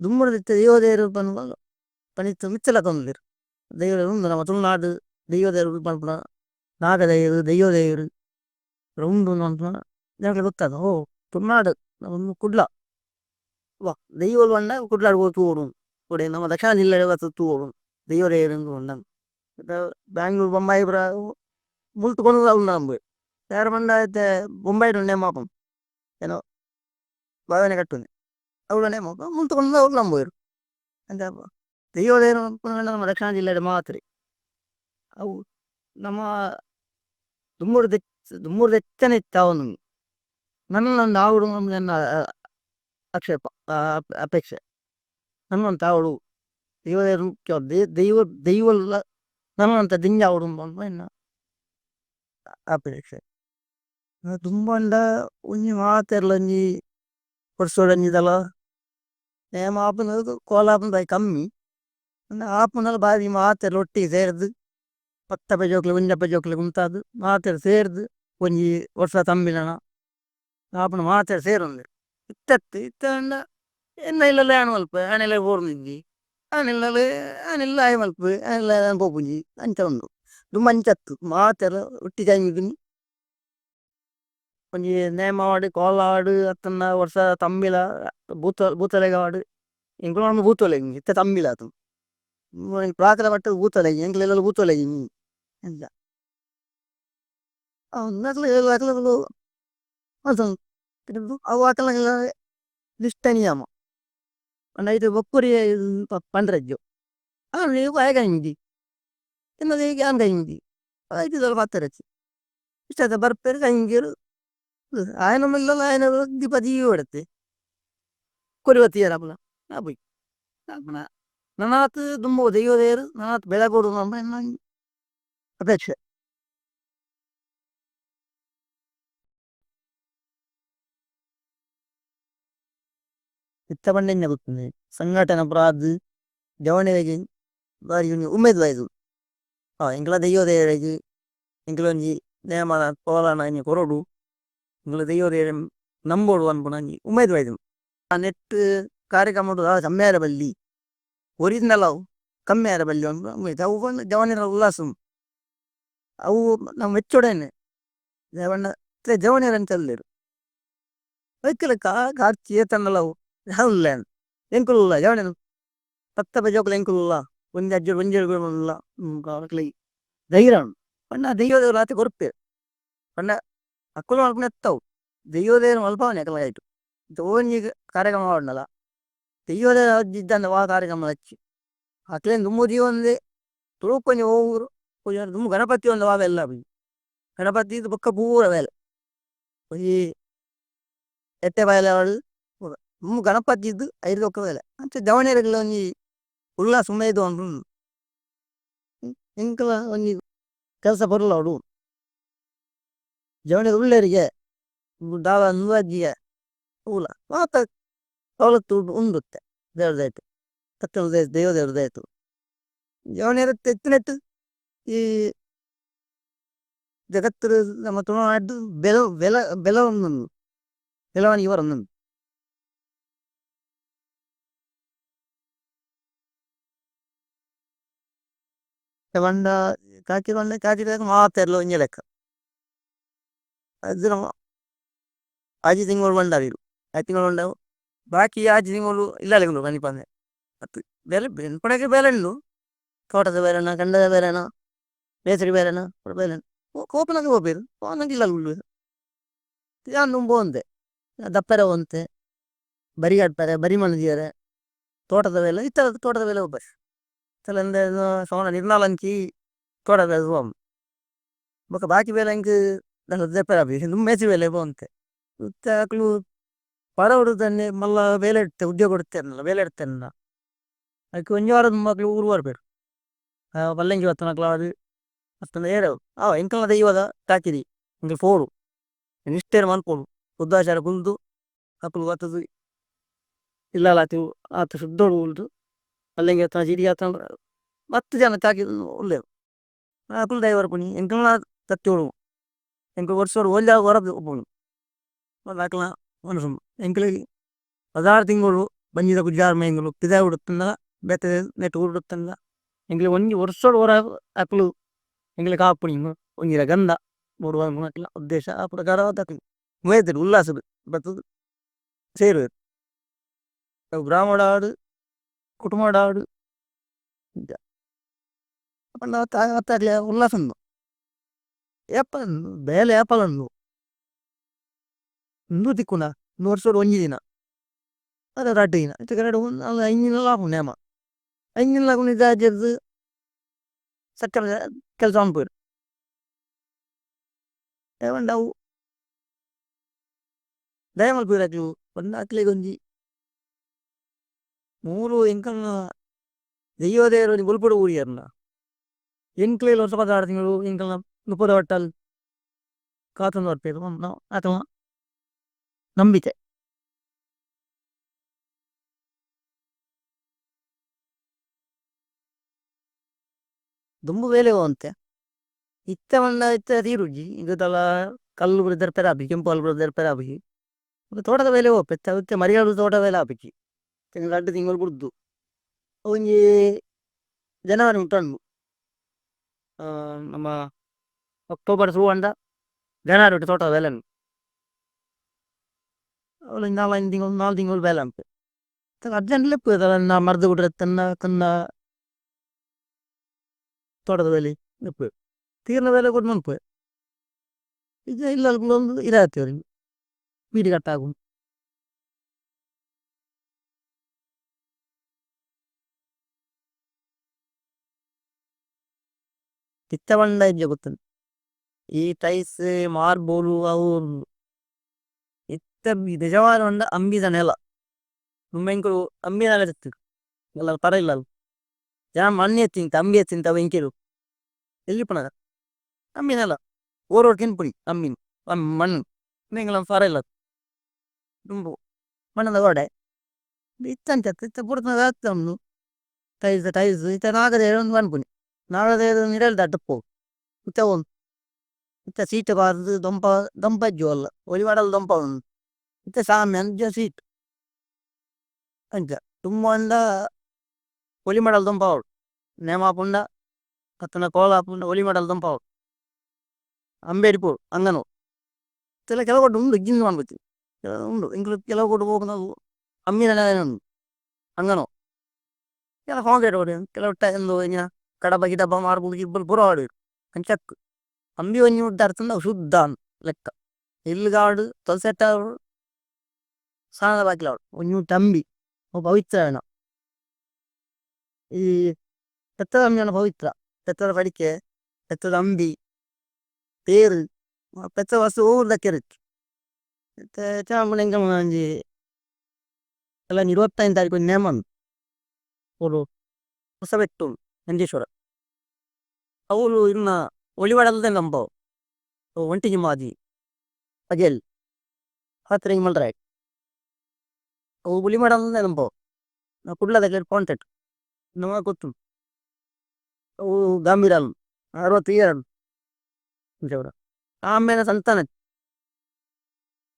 ದುಮ್ಮೂರು ತೆತ್ತ ದೈವ ದೇವರು ಪನ್ಪ ಪನಿತ್ತು ಮಿಚ್ಚಲ ತೊಂದಿರು ದೈವ ಉಂಡು ನಮ್ಮ ತುಳುನಾಡು ದೈವ ದೇವರು ಪನ್ಪುನ ನಾಗ ದೇವರು ದೈವ ದೇವರು ಉಂಡು ಅಂತ ಜನಕ್ಕೆ ಗೊತ್ತಾದ ತುಳುನಾಡು ಒಂದು ಕುಡ್ಲ ವಾ ದೈವಲ್ ಬಂಡ ಕುಡ್ಲಾಡು ಹೋಗಿ ತೂಡು ಕೊಡೆ ನಮ್ಮ ದಕ್ಷಿಣ ಜಿಲ್ಲೆ ತೂಡು ದೈವ ದೇವರು ಉಂಡ ಬ್ಯಾಂಗ್ಳೂರು ಬೊಂಬಾಯಿ ಪುರ ಮುಲ್ತುಕೊಂಡು ನಂಬು ಯಾರು ಬಂಡ ಐತೆ ಬೊಂಬೈ ನೇಮ ಮಾಪಂ ಏನೋ ಭಾವನೆ ಕಟ್ಟುಂది ಅವಳ ನೇಮ ಮುಲ್ತುಕೊಂಡು ಅವ್ರು ನಂಬೋರು ಅಂತ ದೈವ ದೇವರು ನಮ್ಮ ದಕ್ಷಿಣ ಜಿಲ್ಲೆ ಮಾತ್ರಿ ಅವು ನಮ್ಮ ದುಮ್ಮೂರು ತೆಚ್ಚನೆ ಇತ್ತ ಅವನು ನನ್ನ ಆವಡು ನನ್ನ ಆಕ್ಷೇಪ ಅಪೇಕ್ಷೆ ನನ್ನಂತ ಅವಳು ದೈವ ದೈವ ದೈವಲ್ಲ ನನ್ನಂತ ದಿಂಜ ಅವಡು ಇನ್ನ ಅಪೇಕ್ಷೆ ತುಂಬಂಡ ಒಂಜಿ ಮಾತೆರ್ಲಂಜಿ ಕೊಡ್ಸೋಡಂಜಿದಲ್ಲ ನೇಮ ಆಪುನದು ಕೋಲಾಪನ ಬಾಯಿ ಕಮ್ಮಿ ಆಪುನಲ್ಲ ಬಾರಿ ಮಾತೆರ್ಲ ಒಟ್ಟಿಗೆ ಸೇರ್ದು ಪತ್ತ ಪೆಜೋಕ್ಲೆ ಉಂಜ ಪೆಜೋಕ್ಲೆ ಉಂತಾದು ಮಾತೆರ್ ಸೇರ್ದು ಒಂಜಿ ವರ್ಷ ತಂಬಿನಣ ಆಪುನ ಮಾತೆರ್ ಸೇರೊಂದು ಇತ್ತತ್ತು ಇತ್ತಂಡ ಎನ್ನ ಇಲ್ಲಲ್ಲ ಆಣ ಮಲ್ಪ ಆನೆಲ್ಲ ಬೋರ್ನಿದ್ದಿ ಆನೆಲ್ಲ ಆನೆಲ್ಲ ಆಯ್ ಮಲ್ಪ ಆನೆಲ್ಲ ಪೋಪುಂಜಿ ಅಂಚ ಉಂಡು ದುಮ್ಮ ಅಂಚತ್ತು ಮಾತೆರ ಒಟ್ಟಿ ಜಾಯಿಮಿದುನಿ ಒಂಜಿ ನೇಮ ಆಡು ಕೋಲ ಆಡು ಅತ್ತನ್ನ ವರ್ಷ ತಂಬಿಲ ಬೂತಲೆಗ ಆಡು ಎಂಕುಲು ಬೂತೊಲೆಗಿ ಇತ್ತ ತಂಬಿಲ ಆತು ಪ್ರಾಕರ ಮಟ್ಟ ಬೂತಲೆಗಿ ಎಂಕ್ಲೆಲ್ಲ ಬೂತೊಲೆಗಿ ಎಂತ ಅವು ಆಕಲ ಲಿಷ್ಟ ನಿಯಮ ನೈಟ್ ಬೊಕ್ಕುರಿ ಪಂಡ್ರಜ್ಜು ನೀವು ಆಯಗಂಜಿ ಇನ್ನದು ಹೀಗೆ ಅಂಗಂಜಿ ಆಯ್ತು ಸ್ವಲ್ಪ ಹತ್ತರಚ್ಚಿ ಇಷ್ಟ ಬರ್ಪೇರು ಕಂಜಿರು ಆಯನ ಮಿಲ್ಲಲ್ಲ ಆಯನ ದೀಪ ದೀವಿ ಹೊಡತ್ತೆ ಕೊರಿವತ್ತಿಯರಪ್ಪಲ ನಾ ಬೈ ನನಾತ್ ದುಂಬು ದೈವದೇರು ನನಾತ್ ಬೆಳೆ ಕೊಡು ನಮ್ಮ ಅಪೇಕ್ಷೆ ಇತ್ತ ಪಂಡೆನ್ನೆ ಗೊತ್ತಿದೆ ಸಂಘಟನ ಪ್ರಾದ್ ಜವಣಿಗೆ ಬಾರಿ ಉಮೇದ್ ಬಾಯ್ದು ಎಂಕಲ ದೈವದೇವರಿಗೆ ಎಂಕಲೊಂಜಿ ನೇಮನ ಕೋಲನ ಇನಿ ಕೊರಡು ಎಂಕಲ ದೈವದೇವ ನಂಬೋಡು ಅನ್ಪುನಂಜಿ ಉಮೇದ್ ಬಾಯ್ದು ಆ ನೆಟ್ ಕಾರ್ಯಕ್ರಮಡು ಕಮ್ಮಿಯಾರ ಬಲ್ಲಿ ಒರಿಜಿನಲ್ ಅವು ಕಮ್ಮಿಯಾರ ಬಲ್ಲಿ ಒಂದು ಉಮೇದ್ ಅವು ಬಂದು ಜವನಿರ ಉಲ್ಲಾಸಂ ಅವು ನಮ್ಮ ಮೆಚ್ಚೊಡನೆ ದೇವಣ್ಣ ಜವನಿರ ಅಂತ ಅಲ್ಲಿರು ವೈಕಲ ಕಾರ್ಚಿ ಏತನ್ನಲ್ಲ ಅವು ಯಾವಿಲ್ಲ ಎಂಕುಲ್ಲ ಜವನ ಪತ್ತ ಬಜೋಕಲ ಎಂಕುಲ್ಲ ಒಂಜಿ ಅಜ್ಜರು ಒಂಜೇಳುಲ್ಲ ಧೈರ್ಯ ಪಂಡ ದೈವದೇವರು ರಾತ್ರಿ ಕೊರ್ಪೆ ಪಂಡ ಅಕ್ಕಲು ಮಲ್ಪನ ಎತ್ತವು ದೈವದೇವರು ಮಲ್ಪವನೆ ಅಕಲ ಆಯ್ತು ಒಂಜಿ ಕಾರ್ಯಕ್ರಮ ಮಾಡಲ್ಲ ದೈವದೇವ ಇದ್ದಂದ ವಾ ಕಾರ್ಯಕ್ರಮ ಹಚ್ಚಿ ಅಕ್ಲೇನು ದುಮ್ಮು ದೀವ ಒಂದೇ ತುಳುಕೊಂಜಿ ಹೋಗುರು ದುಮ್ಮು ಗಣಪತಿ ಒಂದು ವಾವೆಲ್ಲ ಗಣಪತಿ ಬೊಕ್ಕ ಪೂರ ವೇಲೆ ಒಂಜಿ ಎಟ್ಟೆ ಬಾಯಲ ಗಣಪತಿ ಇದ್ದು ಐದು ಒಕ್ಕ ಬೇಲೆ ಅಂಚ ಜವಣೇರಗ್ಲ ಒಂಜಿ ಉಲ್ಲಾಸ ಉಮೇದು ಅಂದು ಎಂಕಲ ಒಂಜಿ ಕೆಲಸ ಬರಲ್ಲ ಅವಡು ಜವಣಿ ಉಳ್ಳೇರಿಗೆ ದಾವ ನುವಾಜಿಗೆ ಊಲ ಮಾತ ಸವಲತ್ತು ಉಂಡುತ್ತೆ ದೇವ್ರದಾಯ್ತು ತಕ್ಕ ದೇವ ದೇವ್ರದಾಯ್ತು ಜವಣೇರ ಎತ್ತಿನೆಟ್ಟು ಈ ಜಗತ್ತು ನಮ್ಮ ತುಳುನಾಡು ಬೆಲ ಒಂದು ಬೆಳವಣಿಗೆ ಬರೊಂದು ಬಂಡ ಕಾಕಿದಾಗ ಮಾತೆರ್ಲ ಒಂಜಿ ಲೆಕ್ಕ ಅದು ನಮ್ಮ ಆಜಿ ತಿಂಗಳು ಬಂಡಾರಿರು ಆ ತಿಂಗಳು ಬಂಡವು ಬಾಕಿ ಆಜಿ ತಿಂಗಳು ಇಲ್ಲ ಲೆಕ್ಕ ಕನಿಪಂದೆ ಮತ್ತು ಬೆಲೆ ಬೆನ್ಪಡೆಗೆ ಬೆಲೆ ಉಂಡು ತೋಟದ ಬೇರೆನ ಗಂಡದ ಬೇರೆನ ಬೇಸರಿ ಬೇರೆನ ಬೇರೆ ಕೋಪನಾಗ ಹೋಗ್ಬೇರು ನಂಗೆ ಇಲ್ಲ ಉಳ್ಳು ನಾನು ನುಂಬು ಅಂತೆ ದಪ್ಪರೆ ಒಂತೆ ಬರಿ ಆಡ್ತಾರೆ ಬರಿ ಮಣದಿದ್ದಾರೆ ತೋಟದ ಬೇಲೆ ಇತ್ತ ತೋಟದ ಬೇಲೆ ಹೋಗ್ಬಾರಿ ತಲೆಂದ ಸೋನ ನಿರ್ನಾಲಂಕಿ ತೋಟದ ಬೇಲೆ ಹೋಮ್ ಬೊಕ ಬಾಕಿ ಬೇಲೆ ಅಂಕ್ ದಪ್ಪರೆ ಆಗಿ ಮೇಸಿ ಬೇಲೆ ಹೋಂತೆ ಇತ್ತಾಕ್ಲು ಪರ ಹುಡುಗನ್ನೇ ಮಲ್ಲ ಬೇಲೆ ಇಡ್ತೆ ಉದ್ಯೋಗ ಕೊಡ್ತೇನಲ್ಲ ಬೇಲೆ ಇಡ್ತೇನಲ್ಲ ಅದಕ್ಕೆ ಒಂಜಿ ವಾರದ ಮಕ್ಳು ಊರು ಬರ್ಬೇರು ಬಲ್ಲಂಗಿ ಹೊತ್ತನಕ್ಲ ಅದು ಅಷ್ಟೊಂದು ಏರು ಎಂಕಲ್ನ ದೈವದ ಕಾಕಿರಿ ಹಿಂಗೆ ಫೋರು ನಿಷ್ಠೆರ್ ಮನ್ಪೊಡು ಬುದ್ಧಾಚಾರ ಕುಲ್ದು ಅಕ್ಕಲು ಬತ್ತದು ಇಲ್ಲ ಆತು ಆತ ಶುದ್ಧೋಡು ಉಳ್ದು ಬಲ್ಲಂಗಿ ಹೊತ್ತನ ಜಿಡಿ ಆತ ಮತ್ತು ಜನ ಕಾಕಿ ಉಳ್ಳೇರು ಅಕ್ಕಲು ದೈವರ ಪುಣಿ ಎಂಕಲ್ನ ತತ್ತೋಡು ಎಂಕ ವರ್ಷೋಡು ಒಲ್ಯ ಹೊರದು ಒಬ್ಬನು ಅಕ್ಲ ಮನಸ್ಸು ಎಂಕಲಿಗೆ 16 ತಿಂಗಳು ಬಂಜಿದ ಗುಜ್ಜಾರ ಮೇಂಗಳು ಪಿದ ಉಡುತ್ತಂದ ಬೆತ್ತ ನೆಟ್ಟು ಉಡುತ್ತಂದ ಎಂಕಲಿ ಒಂಜಿ ವರ್ಷೋಡು ಹೊರ ಅಕ್ಲು ಎಂಕಲಿ ಕಾಪುಣಿ ಒಂಜಿರ ಗಂಧ ಮೂರು ಅಕ್ಲ ಉದ್ದೇಶ ಆ ಪ್ರಕಾರ ತಕ್ಲಿ ಮುಯತಿರು ಉಲ್ಲಾಸದು ಬತ್ತದು ಸೇರುವೆರು ಬ್ರಾಹ್ಮಣ ಆಡು ಕುಟುಂಬ ಆಡು ಅತ್ತಾಗ್ಲಿ ಉಲ್ಲಾಸ ಉಂಡು ಏಪ ಬೇಲೆ ಏಪಲ ಉಂಡು ಇಂದು ತಿಕ್ಕುನ ಇಂದು ವರ್ಷೋಡು ಒಂಜಿ ದಿನ ಅದ ರಡ್ಡು ದಿನ ಇತ್ತ ಕರಡು ಐದಿನ ಲಾಭ ನೇಮ ಐದಿನ ಲಾಭ ನಿಜಾಜದ್ದು ಸಕ್ಕರ ಕೆಲಸ ಅನ್ಪೋರು ಅವು ದಯಮಲ್ ಪೂರಕ್ಲು ಒಂದು ಅಕ್ಲಿಗೆ ಒಂಜಿ ಮೂರು ಎಂಕಲ್ನ ದೆಯ್ಯೋದೇರು ಬುಲ್ಪುಡು ಊರಿಯರ್ನ ಎಂಕ್ಲೇಲಿ ವರ್ಷ 16 ತಿಂಗಳು ಎಂಕಲ್ನ ಮುಪ್ಪದ ಹೊಟ್ಟಲ್ ಕಾತೊಂದು ಬರ್ಪೇರು ಅಥವಾ ನಂಬಿತೆ ದುಂಬು ಬೇಲೆ ಅಂತೆ ಇತ್ತ ಮಂಡ ಇತ್ತ ತೀರುಜಿ ಇದೆಲ್ಲ ಕಲ್ಲು ಬಿಡದರ್ ಪೆರಾಬಿ ಕೆಂಪು ಕಲ್ಲು ಬಿಡದರ್ ಪೆರಾಬಿ ತೋಟದ ಬೇಲೆ ಹೋಗ್ಪೆತ್ತ ಮತ್ತೆ ಮರಿಯಾಳು ತೋಟ ಬೇಲೆ ಆಪಿಕ್ಕಿ ರಡ್ಡು ತಿಂಗಳು ಬಿಡ್ದು ಒಂಜಿ ಜನವರಿ ಉಂಟು ನಮ್ಮ ಅಕ್ಟೋಬರ್ ಶುರು ಅಂಡ ಜನವರಿ ಒಟ್ಟು ತೋಟದ ಬೇಲೆ ಅವಳು 4 ತಿಂಗಳು 4 ತಿಂಗಳು ಬೇಲೆ ಅಂಪೆ ಅರ್ಜೆಂಟ್ ಲೆಪ್ಪು ನಾ ಮರ್ದು ಬಿಡ್ರೆ ತನ್ನ ತೋಟದ ಬೇಲಿ ಲೆಪ್ಪು ತೀರ್ನ ಬೇಲೆ ಕೊಟ್ಟು ಮನ್ಪು ಈಗ ಇಲ್ಲ ಒಂದು ಇರತ್ತೆ ಅವ್ರಿಗೆ ಬೀಡಿ ಕಟ್ಟಾಗು ತಿತ್ತ ಬಂಡ ಇಜ್ಜೆ ಗೊತ್ತಂತ ಈ ಟೈಸ್ ಮಾರ್ಬೋಲು ಅವು ಇತ್ತ ನಿಜವಾದ ಬಂಡ ಅಂಬಿದ ನೆಲ ನುಮ್ಮೆಂಕರು ಅಂಬಿ ನೆಲ ತಿತ್ತು ಎಲ್ಲ ಪರ ಇಲ್ಲ ಅಲ್ಲ ಜನ ಮಣ್ಣು ಎತ್ತಿಂತ ಅಂಬಿ ಎತ್ತಿಂತ ಬೆಂಕಿರು ಎಲ್ಲಿ ಪುನಃ ಅಂಬಿ ನೆಲ ಓರೋಡ್ ತಿನ್ಪುಡಿ ಅಂಬಿನ ಮಣ್ಣು ನಿಂಗಳ ಪರ ಇಲ್ಲ ತುಂಬು ಮಣ್ಣದ ಗೋಡೆ ಇತ್ತಂತ ಇತ್ತ ಪುಡ್ತನ ಆಗ್ತವನು ಟೈಸ್ ಇತ್ತ ನಾಗದೇ ಒಂದು ಅನ್ಪುನಿ ನಾಗದೇ ನಿಡಲ್ ದಟ್ಟಪ್ಪು ಇತ್ತ ಒಂದು ಇತ್ತ ಸೀಟ್ ಬಾರ್ದು ದೊಂಪ ಅಜ್ಜು ಅಲ್ಲ ಒಲಿ ಮಾಡಲ್ ದೊಂಪ ಒಂದು ಇತ್ತ ಸಾಮಿ ಅಂಜ ಸೀಟ್ ಅಂಚ ತುಂಬ ಅಂದ ಒಲಿ ಮಾಡಲ್ ದೊಂಪ ಅವಳು ನೇಮಾಪುಂಡ ಕತ್ತನ ಕೋಲಾಪುಂಡ ಒಲಿ ಮಾಡಲ್ ದೊಂಪ ಅವಳು ಅಂಬೇಡಿಪು ಅಂಗನು ಇತ್ತೆಲ್ಲ ಕೆಲವು ಕೊಟ್ಟು ಉಂಡು ಗಿನ್ನು ಅನ್ಬತ್ತಿ ಉಂಡು ಇಂಕ್ಲು ಕೆಲವು ಕೊಟ್ಟು ಹೋಗ ನಾವು ಅಮ್ಮಿನ ಉಂಡು ಅಂಗನು ಕೆಲ ಕಾಂಕ್ರೀಟ್ ಹೊಡಿ ಕೆಲವು ಒಂದು ಕಡಬ ಗಿಡಬ ಮಾರ್ಬುಲ್ ಗಿಬ್ಬಲ್ ಪುರ ಹೊಡಿ ಅಂಚಕ್ ಅಂಬಿ ಒಂಜಿ ಉಡ್ಡಾರ್ತಂದ ಶುದ್ಧ ಲೆಕ್ಕ ಇಲ್ಗಾಡು ತೊಲ್ಸೆಟ್ಟ ಸ್ನಾನದ ಬಾಕಿಲ ಅವಳು ಒಂಜಿ ಅಂಬಿ ಪವಿತ್ರನ ಈ ಬೆತ್ತದ ಅಂಬಿಯನ ಪವಿತ್ರ ಬೆತ್ತದ ಪಡಿಕೆ ಬೆತ್ತದ ಅಂಬಿ ತೇರು ಬೆತ್ತದ ವಸ್ತು ಊರ್ದಕ್ಕೆ ಇರುತ್ತೆ ಮತ್ತೆ ಚಾಮುಂಡಿ ಒಂಜಿ ಎಲ್ಲ 25 ತಾರೀಕು ನೇಮನ್ ಅವರು ಹೊಸಬೆಟ್ಟು ನಂಜೇಶ್ವರ ಅವಳು ಇನ್ನ ಒಳಿವಾಡಲ್ದೆ ನಂಬವು ಒಂಟಿಗೆ ಮಾದಿ ಅಜಲ್ ಹತ್ರ ಹಿಂಗೆ ಮಲ್ರಾಯ್ ಅವು ಹುಲಿ ಮಾಡಲ್ದೆ ನಂಬವು ನಾವು ಕುಡ್ಲದಾಗ ಕಾಂಟ್ಯಾಕ್ಟ್ ನಮಗೆ ಗೊತ್ತು ಅವು ಗಾಂಭೀರಲ್ 60 ಜವರ ಆಮೇಲೆ ಸಂತಾನ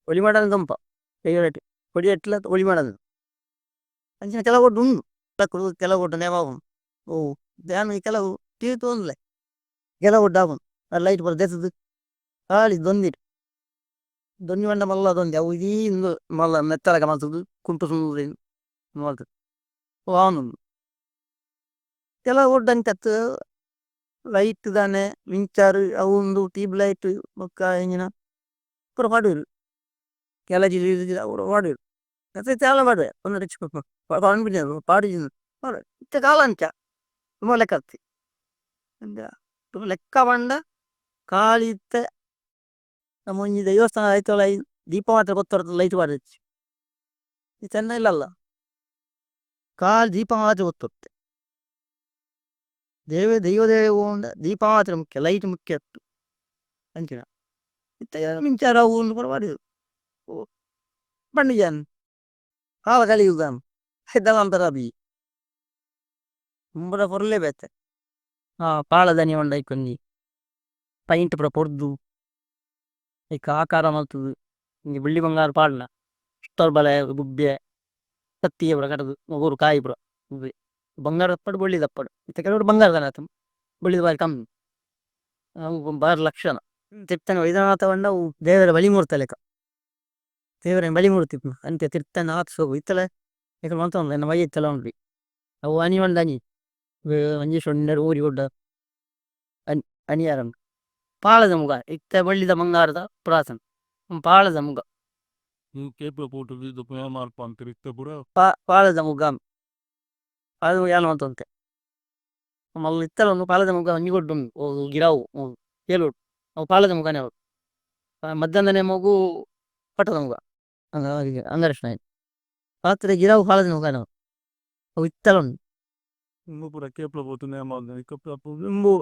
ಒಳಿ ಮಾಡಲ್ ಗಂಪ ಫೇವರೇಟ್ ಕೊಡಿ ಎಟ್ಲ ಒಳಿ ಮಾಡಲ್ ಅಂಚಿನ ಕೆಲವು ಒಟ್ಟು ಉಂಡು ಕೆಲವು ಒಟ್ಟು ನೇಮಾವು ಓ ಧ್ಯಾನ ಕೆಲವು ಟಿವಿ ತೊಂದ್ಲೆ ಕೆಲವು ಒಟ್ಟು ಆಗುನ್ ಲೈಟ್ ಬರ್ ದೆಸದು ಹಾಳಿ ದೊಂದಿಟ್ಟು ದೊನ್ನಿ ಮಂಡ ಮಲ್ಲ ದೊಂದಿ ಅವು ಇದೀ ಇಂದು ಮಲ್ಲ ಮೆತ್ತಲಗ ಮಲ್ತದು ಕುಂಟು ಸುಂದು ಮಲ್ತದು ಓ ಅವನು ಕೆಲವು ಒಟ್ಟು ಅಂಚತ್ತು ಲೈಟ್ ದಾನೆ ಮಿಂಚಾರು ಅವು ಒಂದು ಟ್ಯೂಬ್ ಲೈಟ್ ಬೊಕ್ಕ ಎಂಜಿನ ಪೂರ ಪಾಡುವೆರು ಕೆಲಜಿ ಪಾಡುವೆರು ಮತ್ತೆ ಚಾಲ ಮಾಡುವೆ ಒಂದು ರಿಚ್ ಕಾನ್ಫಿಡೆನ್ಸ್ ಪಾಡಿಜಿನ ಇತ್ತ ಕಾಲ ಅಂಚ ತುಂಬ ಲೆಕ್ಕ ಹತ್ತಿ ತುಂಬ ಲೆಕ್ಕ ಬಂಡ ಕಾಲಿ ಇತ್ತ ನಮ್ಮ ಒಂಜಿ ದೇವಸ್ಥಾನ ಆಯ್ತಲ್ಲ ದೀಪ ಮಾತ್ರ ಗೊತ್ತೊಡ್ತ ಲೈಟ್ ಪಾಡಚ್ಚಿ ಈ ಚೆನ್ನ ಇಲ್ಲಲ್ಲ ಕಾಲು ದೀಪ ಮಾತ್ರ ಗೊತ್ತೊತ್ತೆ ದೈವ ಹೋಂಡ ದೀಪ ಮಾತ್ರ ಮುಖ್ಯ ಲೈಟ್ ಮುಖ್ಯ ಇತ್ತು ಅಂಚಿನ ಇತ್ತ ಮಿಂಚಾರ ಅವು ಒಂದು ಕೂಡ ಮಾಡಿದ್ರು ಓ ಬಂಡಿಜಾನ್ ಕಾಲ ಕಲಿಯುಗಾನ್ ಹೆದ್ದವಂತರ ಬಿ ಮುಂಬರ ಪೊರ್ಲೆ ಬೇತೆ ಪಾಳ ದನಿ ಹೊಂಡ ಇಕ್ಕೊಂಡಿ ಪೈಂಟ್ ಪುರ ಪೊರ್ದು ಐಕ ಆಕಾರ ಮಲ್ತದು ಹಿಂಗೆ ಬೆಳ್ಳಿ ಬಂಗಾರ ಪಾಡ್ನ ಇಷ್ಟೊರ್ ಬಲೆ ಬುಬ್ಬೆ ಕತ್ತಿಗೆ ಪುರ ಕಟದು ಒಗರು ಕಾಯಿ ಪುರ ಬುಬ್ಬೆ ಬಂಗಾರ ದಪ್ಪಡು ಬೆಳ್ಳಿ ದಪ್ಪಡು ಇತ್ತ ಕೆಲವರು ಬಂಗಾರ ದನ ಆತಂ ಬೆಳ್ಳಿದ ಬಾರಿ ಕಮ್ಮಿ ಅವು ಬಾರಿ ಲಕ್ಷಣ ತಿರ್ತಾನೆ ವೈದ್ಯನಾಥ ಬಂಡ ಅವು ದೇವರ ಬಲಿ ಮೂರ್ತ ಲೆಕ್ಕ ದೇವರ ಬಲಿ ಮೂರ್ತಿಪ್ಪ ಅಂತೆ ತಿರ್ತಾನೆ ಆತ ಸೋಗು ಇತ್ತಲೆ ಯಾಕೆ ಮಂತ ನನ್ನ ಮೈ ಇತ್ತಲ್ಲ ಉಂಡ್ರಿ ಅವು ಅನಿ ಒಂದ ಅನಿ ಒಂಜಿ ಸೊಂಡರು ಊರಿ ಗುಡ್ಡ ಅನಿಯಾರಂ ಪಾಳದ ಮುಗ ಇತ್ತ ಬಳ್ಳಿದ ಬಂಗಾರದ ಪುರಾತನ ಪಾಳದ ಮುಗ ಪಾಳದ ಮುಗ ಪಾಳದ ಮುಗ ಏನು ಅಂತಂತೆ ಮಲ್ಲ ಇತ್ತಲ್ಲ ಒಂದು ಪಾಳದ ಮುಗ ಒಂಜಿಗೊಡ್ಡು ಗಿಡವು ಕೇಳು ಅವು ಪಾಳದ ಮುಗನೇ ಅವು ಮಧ್ಯಾಹ್ನನೇ ಮಗು ಪಟದ ಮುಗ ಅಂಗರಕ್ಷಣ ಆಯ್ತು ರಾತ್ರಿ ಗಿಡವು ಪಾಳದ ಮುಗ ಅವು ಇತ್ತಲ್ಲ ಉಂಟು ಪೂರ ಕೇಪಲ పోతుంది నింబు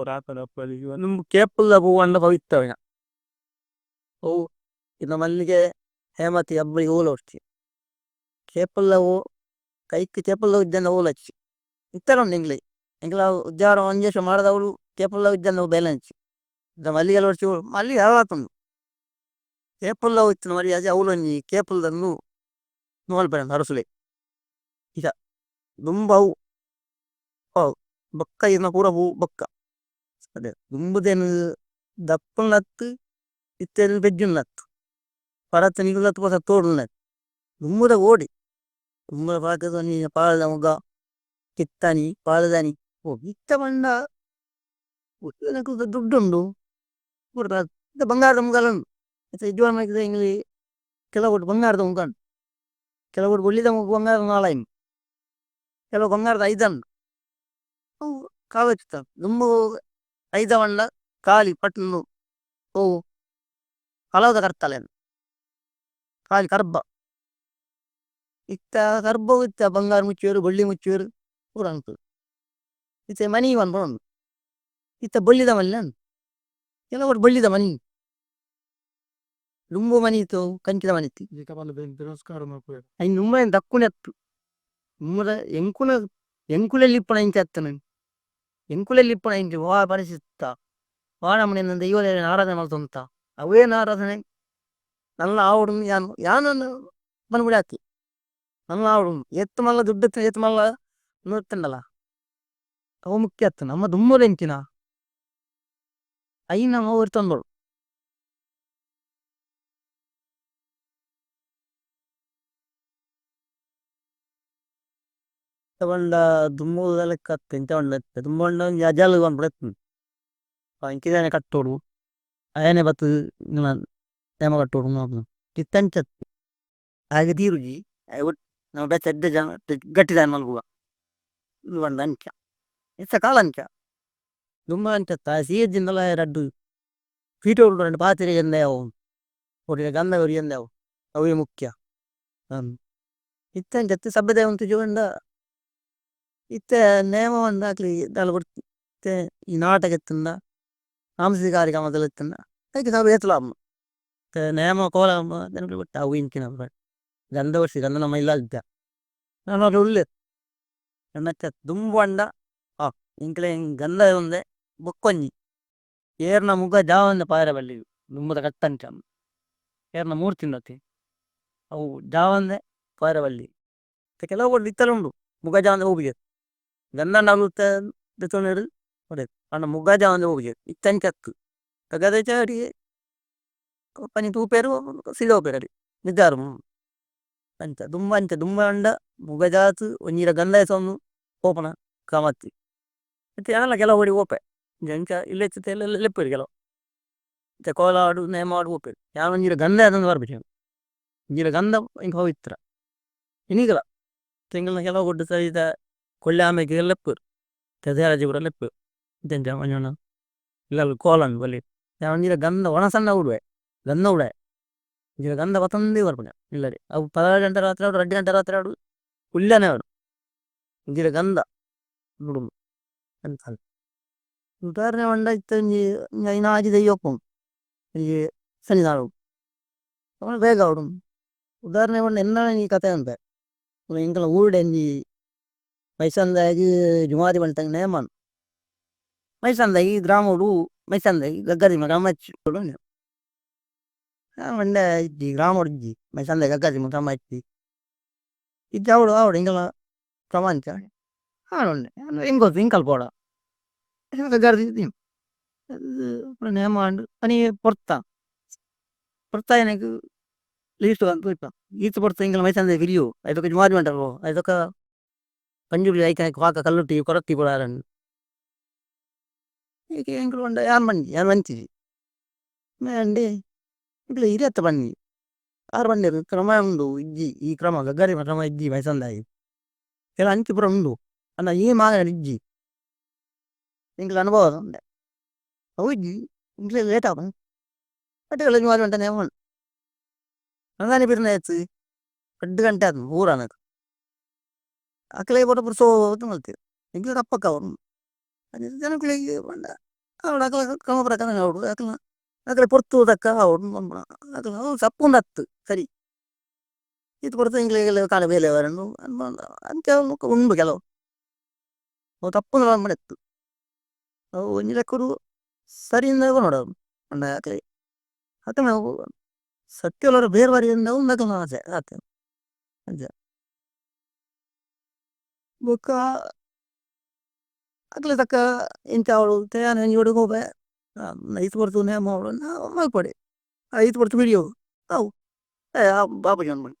నింబు కేపల పువ్వు పవిత్రమైన ఓ ಇನ್ನು ಮಲ್ಲಿಗೆ ಹೇಮತಿ ಹಬ್ಬಳಿಗೆ ಹೂಲ ಹೊಡ್ತಿ ಕೇಪಲ್ಲ ಹೂ ಕೈಕ್ ಕೇಪಲ್ಲ ಇದ್ದಂದ ಹೂಲ ಹಚ್ಚಿ ಇತ್ತರ ಉಂಡು ಎಂಗ್ಲ ಉದ್ಯಾವರ ಒಂಜೇಶ ಮಾಡದವಳು ಕೇಪಲ್ಲ ಇದ್ದಂದ ಬೇಲೆ ಹಂಚಿ ಇದ್ದ ಮಲ್ಲಿಗೆ ಹೊಡ್ಸಿ ಮಲ್ಲಿಗೆ ಹರವಾತುಂಡು ಕೇಪಲ್ಲ ಇತ್ತಿನ ಮರಿ ಅಜಿ ಅವಲೊಂಜಿ ಕೇಪಲ್ದನ್ನು ನೋಲ್ಬೇಡ ಹರಸುಲೆ ಇದ ದುಂಬ ಅವು ಬೊಕ್ಕ ಇರ್ನ ಪೂರ ಹೂ ಬೊಕ್ಕ ಅದೇ ದುಂಬುದೇನು ದಪ್ಪನತ್ತು ಇತ್ತೇನು ಬೆಜ್ಜುನ್ನತ್ತು ಪರತ್ತ ನಿಗುಲತ್ತು ಪೋಸ ತೋಡುನ್ನತ್ತು ದುಂಬುದ ಓಡಿ ದುಂಬುದ ಪಾಕದ ನೀ ಪಾಳದ ಮುಗ ಕಿತ್ತನಿ ಪಾಳದನಿ ಓ ಇತ್ತ ಬಂಡ ದುಡ್ಡುಂಡು ಪೂರ ಬಂಗಾರದ ಮುಗಲುಂಡು ಮತ್ತೆ ಇಜ್ವಾಳ ಮಾಡಿದ್ರೆ ಇಂಗ್ಲಿ ಕೆಲವು ಬಂಗಾರದ ಮುಗಂಡು ಕೆಲವು ಒಳ್ಳಿದ ಮುಗ ಬಂಗಾರದ ನಾಳಾಯಿನ್ ಕೆಲವು ಬಂಗಾರದ ಐದನ್ನು ಅವು ಕಾವಚ್ಚುತ್ತ ದುಂಬು ಐದ ಬಂಡ ಕಾಲಿ ಪಟ್ಲು ಓ ಕಲವದ ಕರ್ತಲೇನು ಕಾಲಿ ಕರ್ಬ ಇತ್ತ ಕರ್ಬವು ಇತ್ತ ಬಂಗಾರ ಮುಚ್ಚುವರು ಬಳ್ಳಿ ಮುಚ್ಚುವರು ಪೂರ ಅನ್ತದೆ ಇತ್ತ ಮನಿ ಬಂದು ಇತ್ತ ಬಳ್ಳಿದ ಮನೆ ಕೆಲವರು ಬಳ್ಳಿದ ಮನಿ ದುಂಬು ಮನಿ ಇತ್ತು ಕಂಚಿದ ಮನಿ ಇತ್ತು ಐ ನುಂಬ ದಕ್ಕುನೆ ಹತ್ತು ನುಮ್ಮದ ಎಂಕುನ ಎಂಕುಲಲ್ಲಿ ಇಪ್ಪಣ ಇಂಚ ಹತ್ತನ ಎಂಕುಲಲ್ಲಿ ಇಪ್ಪಣ ಇಂಚ ವಾ ಪರಿಸಿತ್ತ ವಾಣಮನೆ ದೈವದ ಆರಾಧನೆ ಮಾಡ್ತಂತ ಅವೇನು ಆರಾಧನೆ ನನ್ನ ಆವಡು ಯಾನು ಯಾನನ್ನು ಬಂದ್ಬಿಡಿ ಹಾಕಿ ನನ್ನ ಆವಡು ಎತ್ತು ಮಲ್ಲ ದುಡ್ಡು ಎತ್ತು ಮಲ್ಲ ನೋಡ್ತಂಡಲ್ಲ ಅವು ಮುಖ್ಯ ಹತ್ತು ನಮ್ಮ ದುಮ್ಮದ ಎಂಚಿನ ಐ ನಮ್ಮ ಅವ್ರು ತಂದೋಳು ತಗೊಂಡ ದುಮ್ಮದ ಲೆಕ್ಕ ಹತ್ತು ಎಂತ ಒಂಡತ್ತೆ ತುಂಬ ಅಜಾಲ ಬಂದ್ಬಿಡತ್ತೆ ಇಂಕಿದಾನೆ ಕಟ್ಟೋಡು ಅಯನೆ ಬತ್ತು ನೇಮ ಕಟ್ಟೋಡು ನೋಡು ಕಿತ್ತಂಚತ್ತು ಹಾಗೆ ತೀರುಜಿ ನಾವು ಬೆಚ್ಚ ಎಡ್ಡ ಜನ ಗಟ್ಟಿದಾನೆ ಮಲ್ಗುವ ಇದು ಬಂದ ಅಂಚ ಎತ್ತ ಕಾಲ ಅಂಚ ದುಮ್ಮ ಅಂಚತ್ತ ಸೀಜಿಂದಲ ರಡ್ಡು ಫೀಟೋಡು ಪಾತಿರಿ ಎಂದೇವು ಒಟ್ಟಿಗೆ ಗಂಧ ಉರಿ ಎಂದೇವು ಅವೇ ಮುಖ್ಯ. ಹ್ಮ್. ಇತ್ತೆ ಜೊತೆ ಸಭ್ಯತೆ ಉಂಟು ಜೀವನದ ಇತ್ತೆ ನೇಮ ಒಂದಾಗ್ಲಿ ದಾಲ ಬಿಡ್ತೆ ಈ ನಾಟಕ ಎತ್ತಂದ ಸಾಂಸ್ಕೃತಿಕ ಕಾರ್ಯಕ್ರಮದಲ್ಲಿ ಎತ್ತಂದ ಅದಕ್ಕೆ ಸಭೆ ಎತ್ತಲಾಮ ನೇಮ ಕೋಲ ಜನಗಳು ಬಿಟ್ಟ ಅವು ಇಂಚಿನ ಗಂಧ ವರ್ಷಿ ಗಂಧ ನಮ್ಮ ಇಲ್ಲ ಇದ್ದ ನಾನು ಅದು ಉಳ್ಳೆ ಎನ್ನಚ್ಚ ದುಂಬಂಡ ಆ ಇಂಕ್ಲೆ ಗಂಧ ಒಂದೆ ಬೊಕ್ಕೊಂಜಿ ಏರ್ನ ಮುಗ ಜಾವಂದ ಪಾಯರ ಬಲ್ಲಿ ದುಂಬದ ಕಟ್ಟಂಚ ಏರ್ನ ಮೂರ್ತಿಂದತಿ ಅವು ಜಾವಂದೆ ಪಾಯರ ಬಲ್ಲಿ ಕೆಲವು ಕೊಟ್ಟು ಇತ್ತಲು ಉಂಡು ಮುಗ ಜಾವಂದೆ ಹೋಗಿಗೆ ಗಂಧ ನಲುತ್ತ ದೆತೊಂಡೆರು ಹೊಡೆ ಅಣ್ಣ ಮುಗ ಜಾವಂದೆ ಹೋಗಿಗೆ ಇತ್ತಂಚತ್ತು ತಗದೆ ಚಾಡಿ ಪನಿ ತೂಪೇರು ಸಿಗೋಪೇರಡಿ ನಿಜಾರು ಅಂಚ ದುಂಬ ಅಂಚ ದುಂಬ ಅಂಡ ಮುಗ ಜಾತು ಒಂಜೀರ ಗಂಧ ಎಸೊಂದು ಓಪನ ಕಾಮತ್ತಿ ಮತ್ತೆ ಯಾನೆಲ್ಲ ಕೆಲವು ಹೊಡಿ ಓಪೆ ಜಂಚ ಇಲ್ಲೆಚ್ಚತೆ ಎಲ್ಲ ಲೆಪ್ಪೇರು ಕೆಲವು ಮತ್ತೆ ಕೋಲ ಆಡು ನೇಮ ಆಡು ಓಪೇರು ಯಾವ ಒಂಜೀರ ಗಂಧ ಅದೊಂದು ಬರ್ಬೇಕು ಒಂಜೀರ ಗಂಧ ಹಿಂಗೆ ಹೋಗಿತ್ರ ಇನ್ನೀಗಲ್ಲ ತಿಂಗಳನ್ನ ಕೆಲವು ಕೊಟ್ಟು ಸಹಿತ ಕೊಳ್ಳೆ ಆಮೆಗೆ ಲೆಪ್ಪರು ತೆದೇರಾಜಿ ಕೂಡ ಲೆಪ್ಪರು ಜಂಚ ಮಂಜಣ್ಣ ಇಲ್ಲ ಕೋಲನ್ ಬಲಿ ಯಾವ ಒಂಜೀರ ಗಂಧ ಒಣ ಸಣ್ಣ ಉಡುವೆ ಗಂಧ ಉಡೆ ಒಂಜೀರ ಗಂಧ ಪತಂದೇ ಬರ್ಪುಣ ಇಲ್ಲರಿ ಅವು 16 ಗಂಟೆ ರಾತ್ರಿ ಆಡು 2 ಗಂಟೆ ರಾತ್ರಿ ಆಡು ಉಳ್ಳನೆ ಆಡು ಒಂಜೀರ ಗಂಧ ಬಿಡುದು ಅಂತ ಉದಾಹರಣೆ ಮಂಡ ಇತ್ತ ಒಂಜಿ ಐನ ಆಜಿ ದೆಯ್ಯೊಪ್ಪು ಈ ಸನಿ ನಾಡು ಅವನು ಬೇಗ ಅವಡು ಉದಾಹರಣೆ ಮಂಡ ಎನ್ನ ಈ ಕತೆ ಅಂತ ಇಂಕಲ ಊರುಡೆ ಒಂಜಿ ಮೈಸಂದಾಗಿ ಜುಮಾದಿ ಬಂಟಂಗೆ ನೇಮನ್ ಮೈಸಂದಾಗಿ ಗ್ರಾಮಡು ಮೈಸಂದಾಗಿ ಗಗ್ಗದಿ ಮಗ ಮಚ್ಚಿ ಮಂಡೆ ಇಜ್ಜಿ ಗ್ರಾಮಡು ಇಜ್ಜಿ ಮೈಸಂದಾಗಿ ಗಗ್ಗದಿ ಮಗ ಮಚ್ಚಿ ಇಜ್ಜ ಅವಡು ಅವಡು ಇಂಕಲ ಪ್ರಪಂಚ ಆಡುಂಡೆ ಹಿಂಗೊತ್ತು ಇಂಕಲ್ ಪೋಡ ಗಗ್ಗದಿ ನೇಮ ಅಂಡು ಪನಿ ಪೊರ್ತ ಪೊರ್ತ ಏನಕ್ಕೆ ಲೀಸ್ಟ್ ಅಂತ ಇಪ್ಪ ಈತು ಪೊರ್ತ ಇಂಕಲ ಮೈಸಂದಾಗಿ ಹಿರಿಯು ಐದಕ್ಕೆ ಜುಮಾದಿ ಬಂಟರು ಐದಕ್ಕ ಪಂಜುಬಿ ಐಕ ಹಾಕ ಕಲ್ಲುಟ್ಟಿ ಕೊರತ್ತಿ ಕೊಡಾರನ್ನು ಈಗ ಎಂಕಲು ಬಂಡ ಯಾನ್ ಮಂಚಿಜಿ ಅಂಡೆ ಇಂಕಲು ಹಿರಿಯತ್ತ ಬನ್ನಿ ಆರು ಬಂದಿರು ಕ್ರಮ ಉಂಡು ಇಜ್ಜಿ ಈ ಕ್ರಮ ಗಗ್ಗರಿ ಕ್ರಮ ಇಜ್ಜಿ ಮೈಸಂದಾಗಿ ಎಲ್ಲ ಅಂಚಿ ಪುರ ಉಂಡು ಅನ್ನ ಈ ಮಾಗ ಇಜ್ಜಿ ಇಂಕಲು ಅನುಭವ ಉಂಡೆ ಅವು ಇಜ್ಜಿ ಇಂಕಲು ಲೇಟ್ ಆಗ ಬಟ್ಟೆಗಳ ಜುಮಾದಿ ಬಂಟ ನೇಮನ್ ಅಂಗಾನಿ ಬಿರ್ನ ಎತ್ತು 2 ಗಂಟೆ ಆದ ಊರ ಅನ್ನಕ್ಕೆ ಅಕ್ಕಲೆ ಬೋಟ ಪುರ್ಸೋ ಮಲ್ತೀರಿ ಇಂಕಲು ತಪ್ಪಕ್ಕ ಅವರು ಅದು ಜನಗಳಿಗೆ ಬಂಡ ಅವಡು ಅಕಲ ಕ್ರಮ ಪ್ರಕಾರ ಅವಡು ಅಕಲ ಅಕಲೆ ಪೊರ್ತು ತಕ್ಕ ಅವಡು ಅಕಲ ಸಪ್ಪುಂಡತ್ತು ಸರಿ ಇದು ಪೊರ್ತು ಇಂಗ್ಲಿಗೆ ಕಾಲ ಬೇಲೆ ಅವರನ್ನು ಅಂಚ ಉಂಡು ಕೆಲವು ಅವು ತಪ್ಪು ಮಾಡಿತ್ತು ಅವು ಒಂಜಿ ಲೆಕ್ಕರು ಸರಿಯಿಂದ ನೋಡೋದು ಅಂಡ ಅಕಲೆ ಅಕ್ಕ ನಾವು ಸತ್ಯಲವರು ಬೇರೆ ಬಾರಿಯಿಂದ ನಕಲ ಆಸೆ ಆತ ಅಂಚ ಬೊಕ್ಕ ಅಕ್ಲೆ ತಕ್ಕ ಇಂಚ ಅವಳು ತಯಾನ ಇವಡು ಹೋಗ್ಬೆ ಐತು ಬರ್ತು ನೇಮ ಅವಳು ಮಲ್ಪಡೆ ಐತು ಬರ್ತು ಬಿಡಿಯೋ ಅವು ಬಾಬು ಜನ್ ಮಣಿ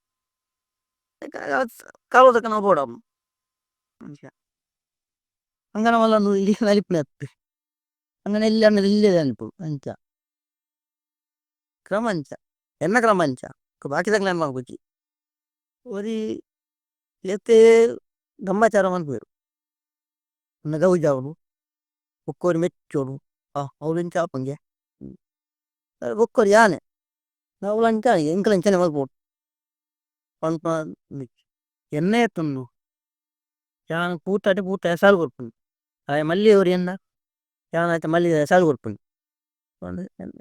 ಕಾಲು ತಕ್ಕ ನಾವು ಬೋಡ ಅಂಗನ ಮಲ್ಲ ಇಲ್ಲಿ ನಲಿಪಿನ ಹತ್ತು ಅಂಗನ ಇಲ್ಲಿ ಅನ್ನೋದು ಇಲ್ಲೇ ಅನ್ಪು ಅಂಚ ಕ್ರಮಂಚ ಎನ್ನ ಕ್ರಮಂಚ ಬಾಕಿ ತಕ್ಕ ನಾನು ಮಾಡ್ಬೇಕು ಒರಿ ಎತ್ತೇ ಗಂಬಾಚಾರ ಮನ್ಪೇರು ನನ್ನ ಗೌಜ ಅವನು ಒಕ್ಕೋರಿ ಮೆಚ್ಚೋಡು ಅವಳು ಇಂಚ ಆಪಂಗೆ ಒಕ್ಕೋರಿ ಯಾನೆ ನಾವು ಲಂಚ ಎಂಕಲಂಚನೆ ಮಲ್ಪೋಡು ಪಂಪ ಎಣ್ಣೆ ಎತ್ತುಂಡು ಯಾನ್ ಪೂತಾಟಿ ಪೂತ ಸಾಲು ಕೊಡ್ಪುಂಡು ಆಯ ಮಲ್ಲಿ ಅವ್ರು ಎನ್ನ ಯಾನ್ ಆಯ್ತ ಮಲ್ಲಿ ಸಾಲು ಕೊಡ್ಪುಂಡು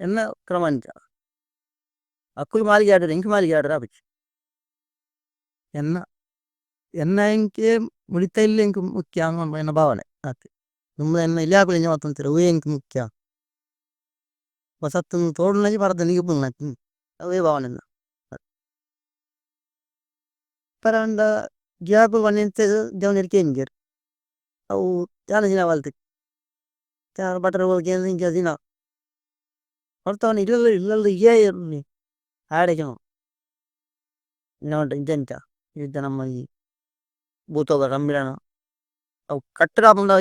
ಎನ್ನ ಕ್ರಮಂಚ ಅಕ್ಕುಲು ಮಾಲಿಗೆ ಆಡ್ರೆ ಎಂಕಿ ಮಾಲಿಗೆ ಆಡ್ರ ಆಪಚ್ಚಿ ಎನ್ನ ಎನ್ನ ಎಂಕೆ ಮುಳಿತ ಇಲ್ಲ ಎಂಕು ಮುಖ್ಯ ಎನ್ನ ಭಾವನೆ ಆತೆ ತುಂಬ ಎನ್ನ ಇಲ್ಲಿ ಆಕುಲು ಎಂಜ ಮಾತಂತೀರ ಅವೇ ಎಂಕು ಮುಖ್ಯ ಹೊಸತ್ತು ತೋಡುನಾಗಿ ಬರದ ನಿಗೆ ಪುಣ್ಣ ಅವೇ ಭಾವನೆ ಪರಂಡ ಗ್ಯಾಪ್ ಬನ್ನಿಂತ ಜವನಿರ್ ಕೇಂಜರ್ ಅವು ಜಾನ ದಿನ ಬಲ್ತಿ ಬಟರ್ ಹೋಗಿ ಇಂಚ ದಿನ ಹೊರ್ತವನು ಇಲ್ಲಲ್ಲ ಇಲ್ಲಲ್ಲ ಏ ಇರಲಿ ಆಡೆ ಜನ ಇಂಚ ಇದ್ದ ನಮ್ಮ ಈ ಭೂತೋಗ ರಂಬಿಳನ ಅವು ಕಟ್ಟಡ ಬಂದ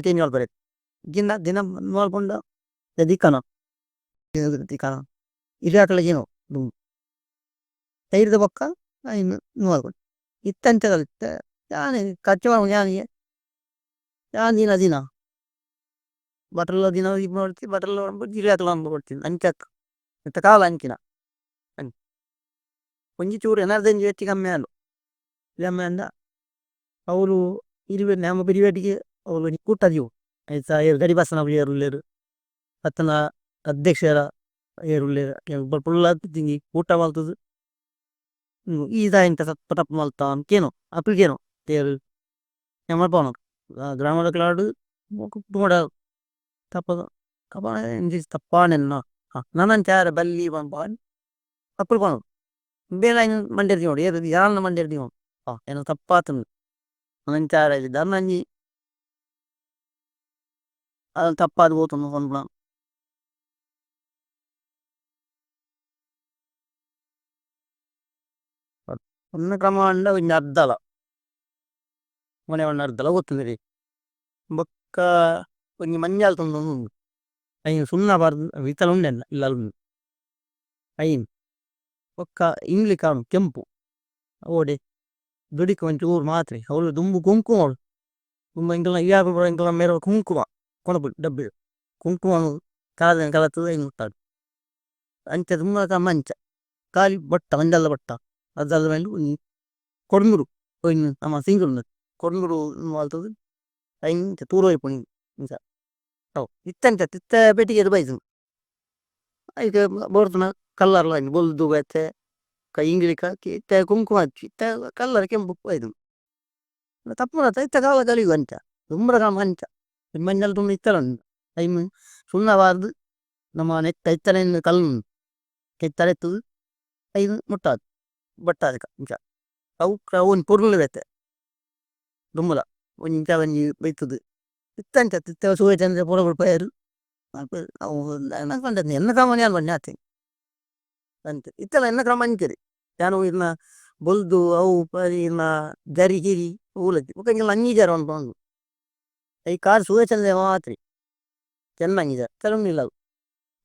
ಚೇಂಜ್ ಮಾಡ್ಬಾರೆ ದಿನ ದಿನ ಮಾಡ್ಕೊಂಡ ದಿಕ್ಕನ ದಿಕ್ಕನ ಇರಾಕಲ ಏನೋ ತೈರದ ಪಕ್ಕ ಇನ್ನು ಮಾಡ್ಕೊಂಡು ಇತ್ತಂತದಲ್ಲಿತ್ತ ಯಾನೆ ಖರ್ಚು ಮಾಡ್ಕೊಂಡು ಯಾನಿಗೆ ಯಾನ್ ದಿನ ದಿನ ಬಟರ್ಲ ದಿನ ಇದು ಮಾಡ್ತಿ ಬಟರ್ಲ ಜಿರಿ ಹಾಕಲ ಅಂತ ಕೊಡ್ತೀನಿ ಅಂಚಕ್ ಇಂಥ ಕಾಲ ಅಂಚಿನ ಒಂಜಿ ಚೂರು ಎನರ್ಜಿ ಹೆಚ್ಚಿ ಕಮ್ಮಿ ಆಲು ಕಮ್ಮಿ ಅಂದ ಅವ್ರು ನಮ್ಮ ಪಿರಿವೇಟಿಗೆ ಅವ್ರು ಕೂಟ ಜೀವು ಆಯ್ತಾ ಗಡಿ ಬಸ್ಸನ ಏರುಲ್ಲೇರು ಅತ್ತನ ಅಧ್ಯಕ್ಷರ ಏರುಲ್ಲೇರು ಪುಲ್ಲ ತಿಂಗಿ ಊಟ ಮಲ್ತದು ಈದ ಇಂತ ಸತ್ತ ತಪ್ಪು ಮಲ್ತ ಅನ್ಕೇನು ಅಪ್ಲಿಗೇನು ತೇರು ಮಲ್ಪವನ ಗ್ರಾಮದ ಕ್ಲಾಡು ತುಂಬ ತಪ್ಪದು ಕಪ ತಪ್ಪಾನೆನ್ನ ನನ್ನ ಚಾರ ಬಲ್ಲಿ ಬಂಪಾನ್ ತಪ್ಪು ಪಣ ಬೇಲ ಮಂಡ್ಯರ್ದಿ ನೋಡಿ ಏರು ಯಾರನ್ನ ಮಂಡ್ಯರ್ದಿ ನೋಡಿ ಏನೋ ತಪ್ಪಾತನು ನನ್ನ ಚಾರ ಇದ್ದ ನಂಜಿ ಅದು ತಪ್ಪಾದ ಹೋತನು ಅನ್ಬಿಡ ಒಂದು ಕ್ರಮ ಅಂಡ ಒಂದು ಅರ್ಧಲ ಮನೆ ಒಂದು ಅರ್ಧಲ ಗೊತ್ತುಂದಿರಿ ಬೊಕ್ಕ ಒಂಜಿ ಮಂಜಾಲ್ ತುಂಡು ಉಂಡು ಐನು ಸುಣ್ಣ ಬಾರ್ದು ವಿತಲ ಉಂಡೆಲ್ಲ ಇಲ್ಲ ಉಂಡು ಐನು ಬೊಕ್ಕ ಇಂಗ್ಲಿ ಕಾಣು ಕೆಂಪು ಓಡೆ ದುಡಿಕ ಒಂಚೂರು ಮಾತ್ರೆ ಅವಳು ದುಂಬು ಕುಂಕುಮ ಅವಳು ತುಂಬ ಇಂಕಲ್ನ ಇಯಾರು ಇಂಕಲ್ನ ಮೇರೆ ಕುಂಕುಮ ಕೊಣಪು ಡಬ್ಬಿ ಕುಂಕುಮ ಕಾಲ ಕಲತದ ಹಿಂಗೆ ಮುಟ್ಟಾಡು ಅಂಚ ತುಂಬ ಮಂಚ ಕಾಲಿ ಬಟ್ಟ ಮಂಜಲ್ಲ ಬಟ್ಟ ಅದಲ್ಲ ಮೇಲೆ ಕೊಡ್ಮುರು ನಮ್ಮ ಸಿಂಗುಲ್ ಕೊಡ್ಮುರು ಮಾಡ್ತದೆ ಐಂಚ ತೂರೋಯ್ಪುಣಿ ಇಂಚ ಅವು ಇತ್ತಂಚ ತಿತ್ತ ಪೆಟ್ಟಿಗೆ ಬೈತು ಐತೆ ಬೋರ್ತನ ಕಲ್ಲರ್ಲ ಬೊಲ್ದು ಬೈತೆ ಕೈ ಇಂಗ್ಲಿಕ ಇತ್ತ ಕುಂಕುಮ ಹಚ್ಚಿ ಇತ್ತ ಕಲ್ಲರ್ ಕೆಂಪು ಬೈದು ತಪ್ಪು ಇತ್ತ ಕಾಲ ಕಲಿಯುವ ಅಂಚ ತುಂಬ ಮಂಚ ಮಂಜಲ್ ತುಂಬ ಇತ್ತಲ ಐಮ್ ಸುಣ್ಣಬಾರ್ದು ನಮ್ಮ ನೆತ್ತ ಇತ್ತನ ಕಲ್ಲು ಕೆತ್ತಲೆತ್ತದು ಐದು ಮುಟ್ಟಾದು ಬಟ್ಟ ಅದಕ್ಕೆ ಇಂಚ ಅವು ಒಂದು ಪುರ್ಲು ಬೇತೆ ದುಮ್ಮಲ ಒಂಜಿ ಇಂಚ ಒಂಜಿ ಬೈತದು ಇತ್ತಂಚ ತಿತ್ತ ಸೂರ್ಯ ಚಂದ್ರ ಪೂರ ಪಯರು ಅವು ನಂಗೆ ಎನ್ನ ಕ್ರಮ ಬನ್ನಿ ಆತೆ ಅಂತೆ ಇತ್ತಲ್ಲ ಎನ್ನ ಕ್ರಮ ಅಂತೀರಿ ನಾನು ಇನ್ನ ಬೊಲ್ದು ಅವು ಪರಿ ಇನ್ನ ಜರಿ ಗಿರಿ ಊಲತ್ತಿ ಮುಖಂಗೆಲ್ಲ ಅಂಗೀಜಾರ ಅನ್ಕೊಂಡು ಈ ಕಾರ್ ಸೂರ್ಯ ಚಂದ್ರ ಮಾತ್ರಿ ಚೆನ್ನ ಅಂಗೀಜಾರ ಕೆಲವೊಂದಿಲ್ಲ ಅವು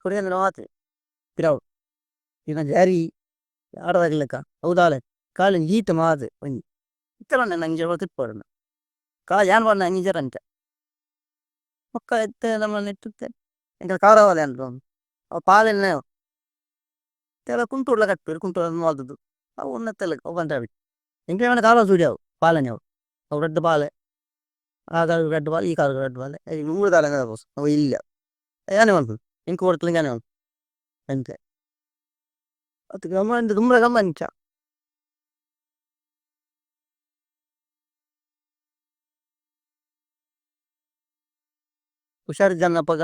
ಸೂರ್ಯ ಚಂದ್ರ ಮಾತ್ರಿ ಪಿರಾವು ಇನ್ನ ಜಾರಿ ಆಡದಾಗ್ಲಕ್ಕ ಹೌದಾಲ ಕಾಲಿನ ಈಟ ಮಾತು ಒಂಜಿ ಇತ್ತಲ್ಲ ನನ್ನ ಅಂಗೀಜಾರ ತಿಪ್ಪೋರನ್ನ ಕಾ ಯಾನ್ ಬಂದ ಅಂಗೀಜಾರ ಅಂತ ಪಕ್ಕ ಎತ್ತೆ ನಮ್ಮ ನೆಟ್ಟುತ್ತೆ ಎಂಕ ಕಾರವಾದ ಅಂತ ಅವು ಪಾಲೆಲ್ಲ ತೆಲ ಕುಂಟೂರ್ಲ ಕಟ್ಪೇರು ಕುಂಟೂರ್ಲ ಮಾಡ್ದು ಅವು ಉನ್ನತ್ತೆಲ್ಲ ಅವು ಬಂತ ಬಿಟ್ಟು ಎಂಕ ಕಾಲ ಸೂಡಿ ಅವು ಪಾಲನೆ ಅವು ರೆಡ್ ಪಾಲೆ ಆ ಕಾಲ ರೆಡ್ ಪಾಲೆ ಈ ಕಾಲ ರೆಡ್ ಪಾಲೆ ಮೂರು ಕಾಲ ಅವು ಇಲ್ಲ ಯಾನೇ ಮಾಡ್ತದೆ ಎಂಕ ಕೊಡ್ತಲ್ಲ ಯಾನೇ ಮಾಡ್ತು ಅಂತೆ ಅದು ಗಮ್ಮಂತ ತುಂಬ ಗಮ್ಮಂಚ ಹುಷಾರು ಜನ ಅಪ್ಪಗ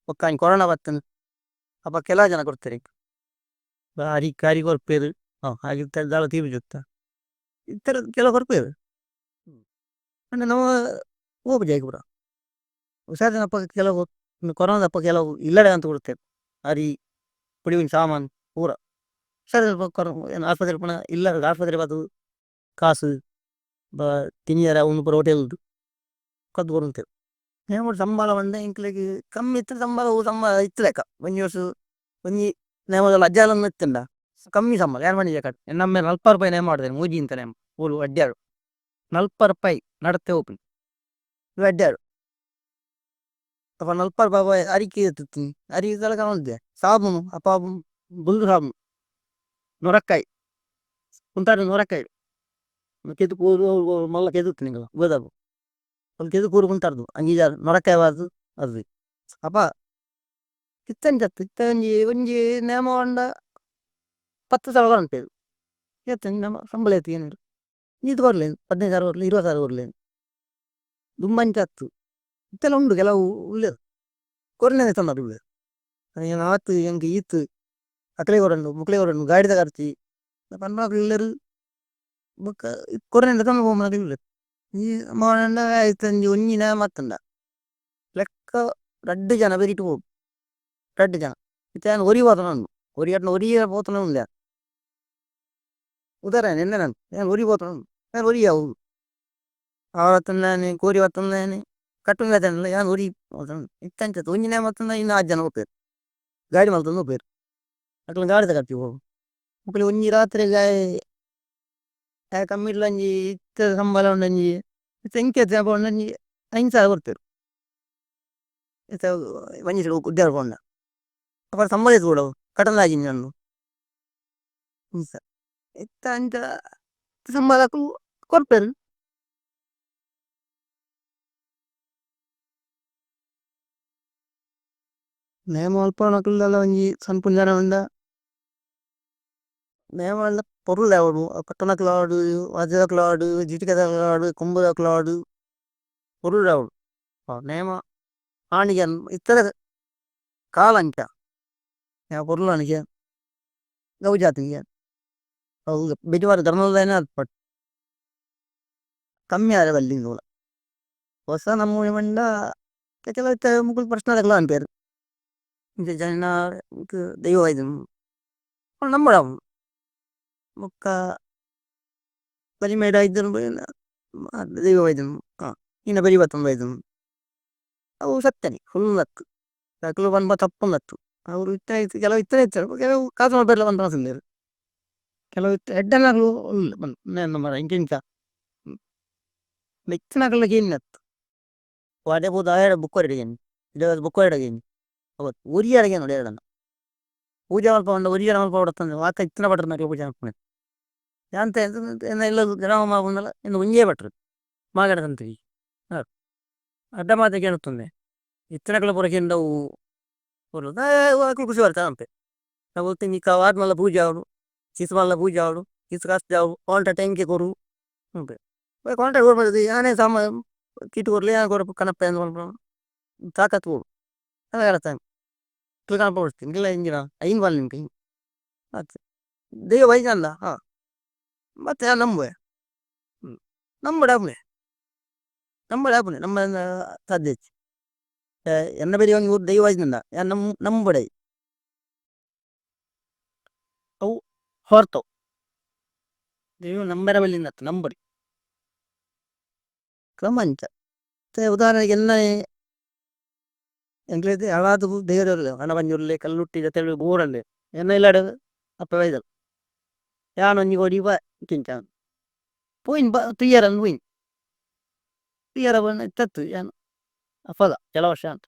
ಒಕ್ಕ ಕೊರೋನಾ ಬರ್ತನು ಅಪ್ಪ ಕೆಲ ಜನ ಕೊಡ್ತಾರೆ ಬಾರಿ ಕಾರಿ ಕೊರ್ಪೇರು ಹಾಗೆ ದಾಳ ತೀರು ಜೊತ್ತ ಇತರ ಕೆಲವು ಕೊರ್ಪೇರು ಅಂದ್ರೆ ನಾವು ಹೋಗು ಜಾಗ ಪೂರ ಹುಷಾರು ಜನ ಅಪ್ಪ ಕೆಲವು ಕೊರೋನಾದ ಅಪ್ಪ ಕೆಲವು ಇಲ್ಲಡೆ ಅಂತ ಕೊಡ್ತೇವೆ ಅರಿ ಪುಡಿವಿನ ಸಾಮಾನು ಪೂರ ಹುಷಾರು ಏನು ಆಸ್ಪತ್ರೆ ಪುನಃ ಇಲ್ಲ ಆಸ್ಪತ್ರೆ ಬದು ಕಾಸು ತಿನಿಯರ ಒಂದು ಪೂರ ಹೋಟೆಲ್ದು ಕದ್ದು ಕೊಡ್ತೇವೆ ನೇಮೂರು ಸಂಬಳ ಬಂದ ಇಂಕ್ಲೆಗ್ ಕಮ್ಮಿ ಇತ್ತು ಸಂಬಳ ಇತ್ತಲೆಕ್ಕ ಒಂಜಿ ವರ್ಷ ಒಂಜಿ ನೇಮದಲ್ಲಿ ಅಜ್ಜಾಲನ್ನು ಇತ್ತಂಡ ಕಮ್ಮಿ ಸಂಬಳ ಯಾರು ಮನೆ ಕಟ್ ನಮ್ಮ 40 ರೂಪಾಯಿ ನೇಮ ಮಾಡ್ತೇನೆ ಮೂಜಿ ಅಂತ ನೇಮ ಊರು ಅಡ್ಡಾಡು 40 ರೂಪಾಯಿ ನಡತೆ ಹೋಗ್ತೀನಿ ಇವು ಅಡ್ಡಾಡು ಅಪ್ಪ 40 ರೂಪಾಯಿ ಅರಿಕೆ ಎತ್ತುತ್ತೀನಿ ಅರಿಕೆ ತಲಕ ನೋಡಿದೆ ಸಾಬೂನು ಅಪ್ಪ ಬುಲ್ದು ಸಾಬೂನು ನೊರಕಾಯಿ ಕುಂತಾರ ನೊರಕಾಯಿ ಕೆದು ಕೂರು ಮಲ್ಲ ಕೆದುತ್ತೀನಿ ಗೋದಾಬು ಒಂದು ಕೆದು ಕೂರು ಕುಂತಾರ್ದು ಅಂಗೀಜಾರು ನೊರಕಾಯಿ ಬಾರ್ದು ಅದು ಅಪ್ಪ ಕಿತ್ತಂಜತ್ತು ಇತ್ತ ಒಂಜಿ ಒಂಜಿ ನೇಮ ಹೊಂಡ 10,000 ಅನ್ಪೇರು ಏತಂಜಿ ನಮ್ಮ ಸಂಬಳ ಎತ್ತು ಏನಿರು ನೀತು ಕೊರ್ಲೇನು 15,000 ಕೊರ್ಲಿ 20,000 ಕೊರ್ಲೇನು ದುಂಬಂಚತ್ತು ಇತ್ತೆಲ್ಲ ಉಂಡು ಕೆಲವು ಉಳ್ಳೇರು ಕೊರ್ಲೇನೆ ತಂದರು ಉಳ್ಳೇರು ಏನು ಆತು ಹೆಂಗೆ ಈತು ಅಕಲೆ ಕೊರನ್ನು ಮುಕ್ಲೆ ಕೊರನ್ನು ಗಾಡಿದ ಖರ್ಚಿ ಪನ್ಪುನ ಇಲ್ಲರು ಬೊಕ್ಕ ಕೊರನೆಂದ ತಂದು ಹೋಗ್ಮನ ಇಲ್ಲರು ಈ ಮಾನಂಡ ಆಯ್ತಂಜಿ ಒಂಜಿನ ಮತ್ತಂಡ ಲೆಕ್ಕ 2 ಜನ ಬೆರಿಟ್ಟು ಹೋಗು 2 ಜನ ಇತ್ತ ಒರಿ ಹೋತನ ಉಂಡು ಒರಿ ಅಟ್ನ ಒರಿ ಹೋತನ ಉಂಡ ಉದಾಹರಣೆ ಎಂದ ನಾನು ಏನು ಒರಿ ಹೋತನ ಉಂಡು ಏನು ಒರಿ ಅವು ಅವತ್ತಂದಾನೆ ಕೋರಿ ಹೊತ್ತಂದಾನೆ ಕಟ್ಟುಂಗಲ್ಲ ಏನು ಒರಿ ಹೋತನ ಇತ್ತಂಚತ್ತು ಒಂಜಿನ ಮತ್ತಂದ ಇನ್ನು 6 ಜನ ಹೋಗ್ತೇರು ಗಾಡಿ ಮಲ್ತಂದು ಹೋಗ್ತೇರು ಅಕ್ಲ ಗಾಡಿ ತಗತ್ತಿ ಹೋಗು ಮಕ್ಕಳು ಒಂಜಿ ರಾತ್ರಿ ಗಾಯ ಕಮ್ಮಿ ಇಡ್ಲಂಜಿ ಇತ್ತ ಸಂಬಳ ಉಂಡಂಜಿ ಇತ್ತ ಇಂಕೆ ಒಂಜಿ 5,000 ಕೊಡ್ತೇರು ಇತ್ತ ಒಂಜಿ ಉದ್ಯೋಗ ಕೊಂಡ ಅಪ್ಪ ಸಂಬಳ ಕೂಡ ಕಟಂದಾಜಿ ನಾನು ಇತ್ತ ಅಂಚ ಸಂಬಳಕ್ಕೂ ಕೊರ್ಪೆರು. ನೇಮ ಅಲ್ಪನಕುಲೆಲ್ಲ ಒಂಜಿ ಸನ್ಪುನ ಜನ ಉಂಡ. ನೇಮ ಎಲ್ಲ ಪೊರ್ಲು ದಾಯೆವೊಡು ಪಟ್ಟಣಕ್ಲ ಆವಡು, ವಜ್ರಕ್ಲ ಆವಡು, ಜಿಟಿಕೆದ ಆವಡು, ಕುಂಬುದಕ್ಲ ಆವಡು, ಪೊರ್ಲು ದಾಯೆವೊಡು. ನೇಮ ಆಣಿಗೆ ಇತ್ತರ ಕಾಲ ಅಂಚ ಪೊರ್ಲು ಆಣಿಗೆ ಗೌಜಾತಿಗೆ ಬೆಜವಾರ ಧರ್ಮದಾಯನ ಅಲ್ಪಟ್ ಕಮ್ಮಿ ಆದ ಬಲ್ಲಿಂಗ್ ಹೊಸ ನಮ್ಮೂನಿ ಮಂಡ ಕೆಲವು ಮುಗುಲ್ ಪ್ರಶ್ನೆಗಳ ಅನ್ಪೇರು ಇಂಚ ಜನ ದೈವ ವೈದ್ಯನ್ ನಂಬಡ ಬೊಕ್ಕ ಬರಿ ಮೇಡ ಇದ್ದನು ದೈವ ವೈದ್ಯನ್ ಇನ್ನ ಬರಿ ಬತ್ತೊಂದು ವೈದ್ಯನ್ ಅವು ಸತ್ತನಿ ಫುಲ್ ಲಕ್ ಸಕಲು ಬಂದ ತಪ್ಪೊಂದತ್ತು ಅವರು ಇತ್ತ ಕೆಲವು ಇತ್ತನೇ ಇತ್ತಾರೆ ಕೆಲವು ಕಾಸು ಮಾಡ್ಬಾರಲ್ಲ ಬಂದ ಮಾಸಿಲ್ಲೇರು ಕೆಲವು ಹೆಡ್ಡನ್ನಾಗಲು ಬಂದು ಮರ ಇಂಕಿಂಕ ಮೆಚ್ಚನಾಗಲಿಗೆ ಏನಿತ್ತು ವಾಡೆ ಬೋದು ಆಯಡ ಬುಕ್ ಹೊರಡಿಗೇನಿ ಬುಕ್ ಹೊರಡಗೇನಿ ಅವತ್ತು ಉರಿ ಅಡಗೆ ನೋಡಿ ಎರಡನ್ನ ಪೂಜೆ ಮಲ್ಪ ಒಂದು ಉರಿಯ ಮಲ್ಪ ಹೊಡತಂದ್ರೆ ವಾಕ ಇತ್ತಿನ ಬಟ್ರ ನಮಗೆ ಪೂಜೆ ಮಾಡ್ಕೊಂಡು ಯಾಂತ ಎಲ್ಲ ಗ್ರಾಮ ಮಾಗುಂಡಲ್ಲ ಇನ್ನು ಮುಂಜೆ ಬಟ್ರು ಮಾಗಡದಂತೀವಿ ಅಡ್ಡ ಮಾತಿಗೆ ಏನುತ್ತದೆ ಇತ್ತಿನಕಲ ಪುರಕ್ಕಿಂದವು ಖುಷಿ ಬರ್ತಾ ಅಂತೆ ನಾವು ತಿಂಗಿ ವಾದ್ಮಲ್ಲ ಪೂಜೆ ಅವಡು ಚಿಸ್ ಮಲ್ಲ ಪೂಜೆ ಅವಡು ಚಿಸ್ ಕಾಸ್ತ ಜಾವು ಕಾಂಟ ಟೆಂಕೆ ಕೊರು ಉಂಟು ಕಾಂಟ ಕೊಡ್ಬಾರ್ದು ಯಾನೇ ಸಾಮ ಕಿಟ್ಟು ಕೊರ್ಲಿ ಯಾರು ಕೊರ ಕನಪ್ಪ ಅಂತ ತಾಕತ್ ಕೊಡು ಅದ ಹೇಳ್ತಾನೆ ಕಾಣ್ಪಡಿಸ್ತೀನಿ ಇಲ್ಲ ಹಿಂಗಿನ ಐನ್ ಬಲ್ ನಿಮ್ಗೆ ಹಿಂಗೆ ಆಯ್ತು ದೈವ ವೈದ್ಯ ಅಂದ ಮತ್ತೆ ನಾನು ನಂಬುವೆ ನಂಬಡ ಅವನೇ ನಂಬಡ ಅವನೇ ನಮ್ಮ ಸಾಧ್ಯ ಎನ್ನ ಬೇರೆ ಒಂದು ಊರು ದೈವ ವೈದ್ಯಂದ ನಂಬಡೆ ಅವು ಹೊರ್ತವು ದೈವ ನಂಬರ ಬಲ್ಲಿಂದ ನಂಬಡಿ ಕ್ರಮಂಚ ಉದಾಹರಣೆಗೆ ಎಲ್ಲ ಎಂಕ್ಲೈತೆ ಯಾವಾದು ದೇವರಲ್ಲ ಹಣ ಬಂಜುರ್ಲೆ ಕಲ್ಲುಟ್ಟಿ ಜೊತೆ ಬೋರಲ್ಲೇ ಎನ್ನ ಇಲ್ಲಾಡ ಅಪ್ಪ ವೈದಲ್ ಯಾನು ಒಂಜಿ ಕೋಡಿ ಬಾ ಕಿಂಚ ಪೋಯಿನ್ ಬಾ ತುಯ್ಯರ ಪೋಯಿನ್ ತುಯ್ಯರ ಬಣ್ಣ ಇತ್ತತ್ತು ಯಾನು ಅಪ್ಪದ ಕೆಲ ವರ್ಷ ಅಂತ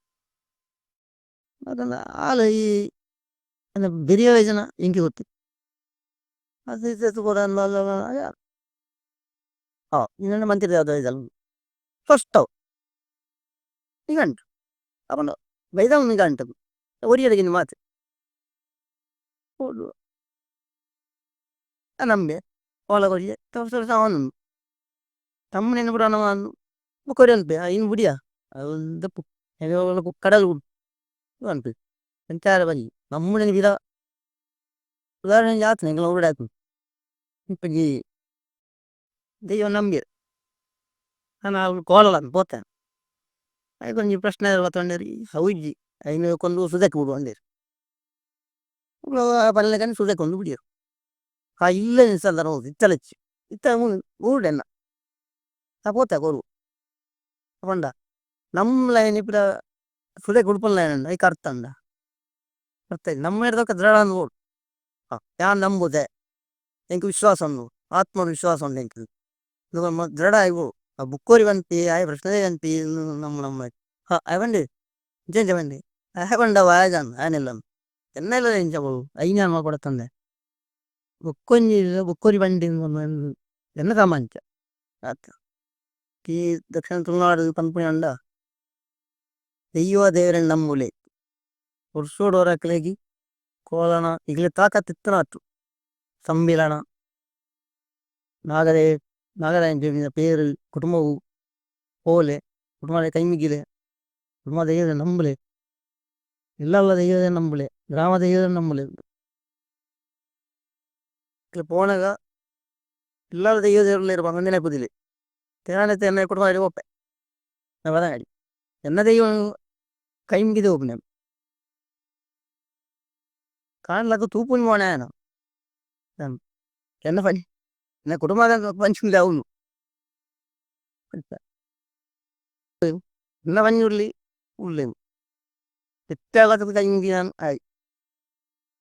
ಅದನ್ನ ಆಳು ಈ ಬೆರಿಯ ವಯಸ್ಸನ ಇಂಕಿ ಗೊತ್ತಿ ಅದು ಕೂಡ ಇನ್ನೊಂದು ಮಂತ್ರಿ ಯಾವ್ದು ಇದಲ್ಲ ಫಸ್ಟ್ ಅವು ನಿಘಂಟು ಅವನು ಬೈದ ನಿಘಂಟು ಒರಿಯದಗಿನ ಮಾತು ನಂಬೆ ಓಲ ಕೊರಿಯೆ ಅವನು ತಮ್ಮನೇನು ಬಿಡ ನಾವು ಕೊರಿ ಅನ್ಪೆ ಇನ್ನು ಬಿಡಿಯ ದಪ್ಪು ಕಡಲು ಅನ್ಪೆ ಎಂಚಾರ ಬರಿ ನಮ್ಮನೇನು ಬಿಡ ಉದಾಹರಣೆ ಜಾತ್ರೆ ಎಂಗ್ಲ ಊರಡ ಆಯ್ತು ಇಪ್ಪಜಿ ದೈವ ನಂಬಿ ನಾನು ಕೋಲಲ್ಲ ಪೋತೇನೆ ಅದೊಂದು ಪ್ರಶ್ನೆ ತೊಂಡೇರಿ ಹೌಜ್ಜಿ ಐನು ಕೊಂದು ಸುದಕ್ಕೆ ಬಿಡು ಅಂದೇರು ಪಲ್ಲೆಗನ್ನು ಸುದಕ್ಕೆ ಒಂದು ಬಿಡಿಯರು ಇಲ್ಲ ನಿಲ್ಸಲ್ಲ ಹೌದು ಇತ್ತಲಚ್ಚಿ ಇತ್ತ ಊರ್ಡೆನ್ನ ಪೋತ ಕೊರು ಪಂಡ ನಮ್ಮ ಲೈನ್ ಇಪ್ಪಡ ಸುದಕ್ಕೆ ಉಡುಪನ ಲೈನ್ ಐ ಕರ್ತಂಡ ಅರ್ಥ ನಮ್ಮ ಹಿಡ್ದಕ್ಕ ದೃಢ ನೋಡು ಯಾನ್ ನಂಬುದೆ ಎಂಕ್ ವಿಶ್ವಾಸ ಉಂಡು ಆತ್ಮವಿಶ್ವಾಸ ಉಂಡು ಎಂಕ್ ದೃಢ ಆಯ್ವು ಆ ಬುಕ್ಕೋರಿ ಬಂತಿ ಆಯ್ ಪ್ರಶ್ನೆ ಬಂತಿ ನಮ್ಮ ಅವಂಡಿ ಇಂಚ ಬಂಡಿ ಬಂಡ ವಾಯಜಾನ್ ಆನೆಲ್ಲ ಎನ್ನೆಲ್ಲ ಇಂಚಗಳು ಐನ್ಯಾನ್ ಕೊಡತಂದೆ ಬುಕ್ಕೊಂಜಿ ಬುಕ್ಕೋರಿ ಬಂಡಿ ಎನ್ನ ಸಾಮಾಂಚ ಆತ ಈ ದಕ್ಷಿಣ ತುಳುನಾಡು ಪಂಪುನಿ ಅಂಡ ದೈವ ದೇವರನ್ನ ನಂಬುಲೆ ಉರ್ಸೋಡು ಹೊರಕ್ಲೆಗಿ ಕೋಲನ ಈಗಲೇ ತಾಕತ್ತಿತ್ತನ ಆತು ಸಂಬಿಲನ ನಾಗರೇ ನಾಗರಾಯನ ಪೇರು ಕುಟುಂಬವು ಪೋಲೆ ಕುಟುಂಬದ ಕೈ ಮಿಗಿಲೆ ಕುಟುಂಬ ದೈವದ ನಂಬಲೆ ಇಲ್ಲಲ್ಲ ದೈವದ ನಂಬಲೆ ಗ್ರಾಮ ದೈವದ ನಂಬಲೆ ಪೋಣಗ ಇಲ್ಲಲ್ಲ ದೈವದ ಬಂಗಂದಿನ ಕುದಿಲೆ ತೇನಾನೆ ಎನ್ನ ಕುಟುಂಬ ಒಪ್ಪೆ ಬದಗಾಡಿ ಎನ್ನ ದೈವ ಕೈ ಮುಗಿದೆ ಒಬ್ಬನೆ ಕಾಣಲಕ್ಕ ತೂಪುನಿ ಮೋಣ ಎನ್ನ ಪನಿ ಎನ್ನ ಕುಟುಂಬದ ಪಂಚಿಲ್ಲ ಅವನು ಎನ್ನ ಪಂಜುರ್ಲಿ ಉಳ್ಳೇನು ಎತ್ತಾಗತ್ತ ಕೈ ಮುಗಿ ನಾನು ಆಯ್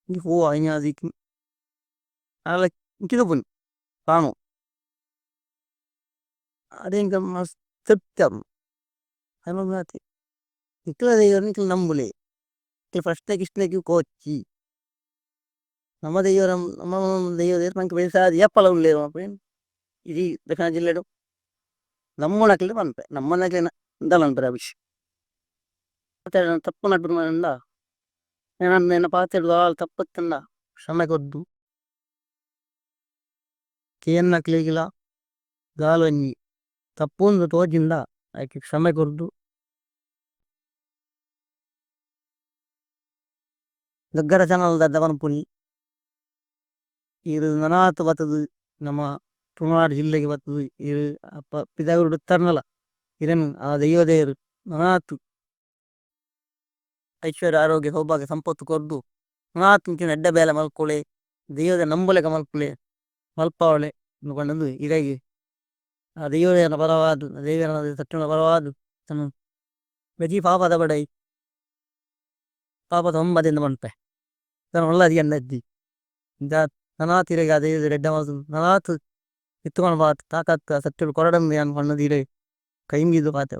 ಹೂ ಅದಿಕ್ಕೆ ಅಲ್ಲ ಇಂಕಿದು ಪುನಿ ಕಾಣು ಅದೇಂಕ ಮಸ್ತ್ ತೃಪ್ತಿ ಮಾತಿ ಇಕ್ಕಲ ದೈವರ್ನ ಇಕ್ಕಲ ನಂಬುಲೆ ಫಸ್ಟ್ನಾಗ ಇಷ್ಟನಾಗಿ ಕೋಚಿ ನಮ್ಮ ದೈವರ ನಮ್ಮ ದೈವದ ಮಂಕ್ ಬೆಳೆಸಾದ ಏಪಲ ಉಳ್ಳೇರು ಅಪ್ಪೇನು ಇಡೀ ದಕ್ಷಿಣ ಜಿಲ್ಲೆಡು ನಮ್ಮನಕ್ಲೆ ಪನ್ಪೆ ನಮ್ಮನಕ್ಲೆ ಇಂದಲಂಪರೆ ಅಭಿಷ್ ಮತ್ತೆ ತಪ್ಪು ನಟ್ಟು ಇಂದ ನನ್ನ ಪಾತ್ರೆ ತಪ್ಪತ್ತಂದ ಶ್ರಮೆ ಕೊದ್ದು ಕೇನ್ನ ಕ್ಲೇಗಿಲ ಗಾಲೊಂಜಿ ತಪ್ಪೊಂದು ತೋಜಿಂದ ಆಯ್ಕೆ ಶ್ರಮೆ ಕೊರ್ದು ಗಗ್ಗರ ಚಾನಲ್ ದವನ ಪುನಿ ಇದು ನನಾತು ಬತ್ತದು ನಮ್ಮ ತುಳುನಾಡು ಜಿಲ್ಲೆಗೆ ಬತ್ತದು ಇದು ಅಪ್ಪ ಪಿದಾಗುರು ತರ್ನಲ ಇರನ್ ಆ ದೈವದೇವರು ನನಾತು ಐಶ್ವರ್ಯ ಆರೋಗ್ಯ ಸೌಭಾಗ್ಯ ಸಂಪತ್ತು ಕೊರ್ದು ನನಾತು ಇಂಚಿನ ಎಡ್ಡ ಬೇಲೆ ಮಲ್ಕೊಳೆ ದೈವದ ನಂಬಲೆಗ ಮಲ್ಕೊಳೆ ಮಲ್ಪಾವಳೆ ಅಂದ್ಕೊಂಡಂದು ಹೀಗಾಗಿ ಆ ದೈವದೇವನ ಪರವಾದು ದೇವರ ಸತ್ಯನ ಪರವಾದು ತನ್ನ ಬೆಜಿ ಪಾಪದ ಬಡೈ ಪಾಪದ ಒಂಬದಿಂದ ಮನ್ಪೆ ತನ್ನ ಒಳ್ಳದಿ ಅನ್ನದ್ದಿ ಇಂದ ನನಾತಿರೆಗ ಆ ದೈವದ ರೆಡ್ಡ ಮಾತು ನನಾತು ಇತ್ತುಕೊಂಡು ಬಾತ್ ತಾಕತ್ ಸತ್ಯಗಳು ಕೊರಡಂದು ಅನ್ಕೊಂಡದು ಇರೇ ಕೈ ಮುಗಿದು ಪಾತೆ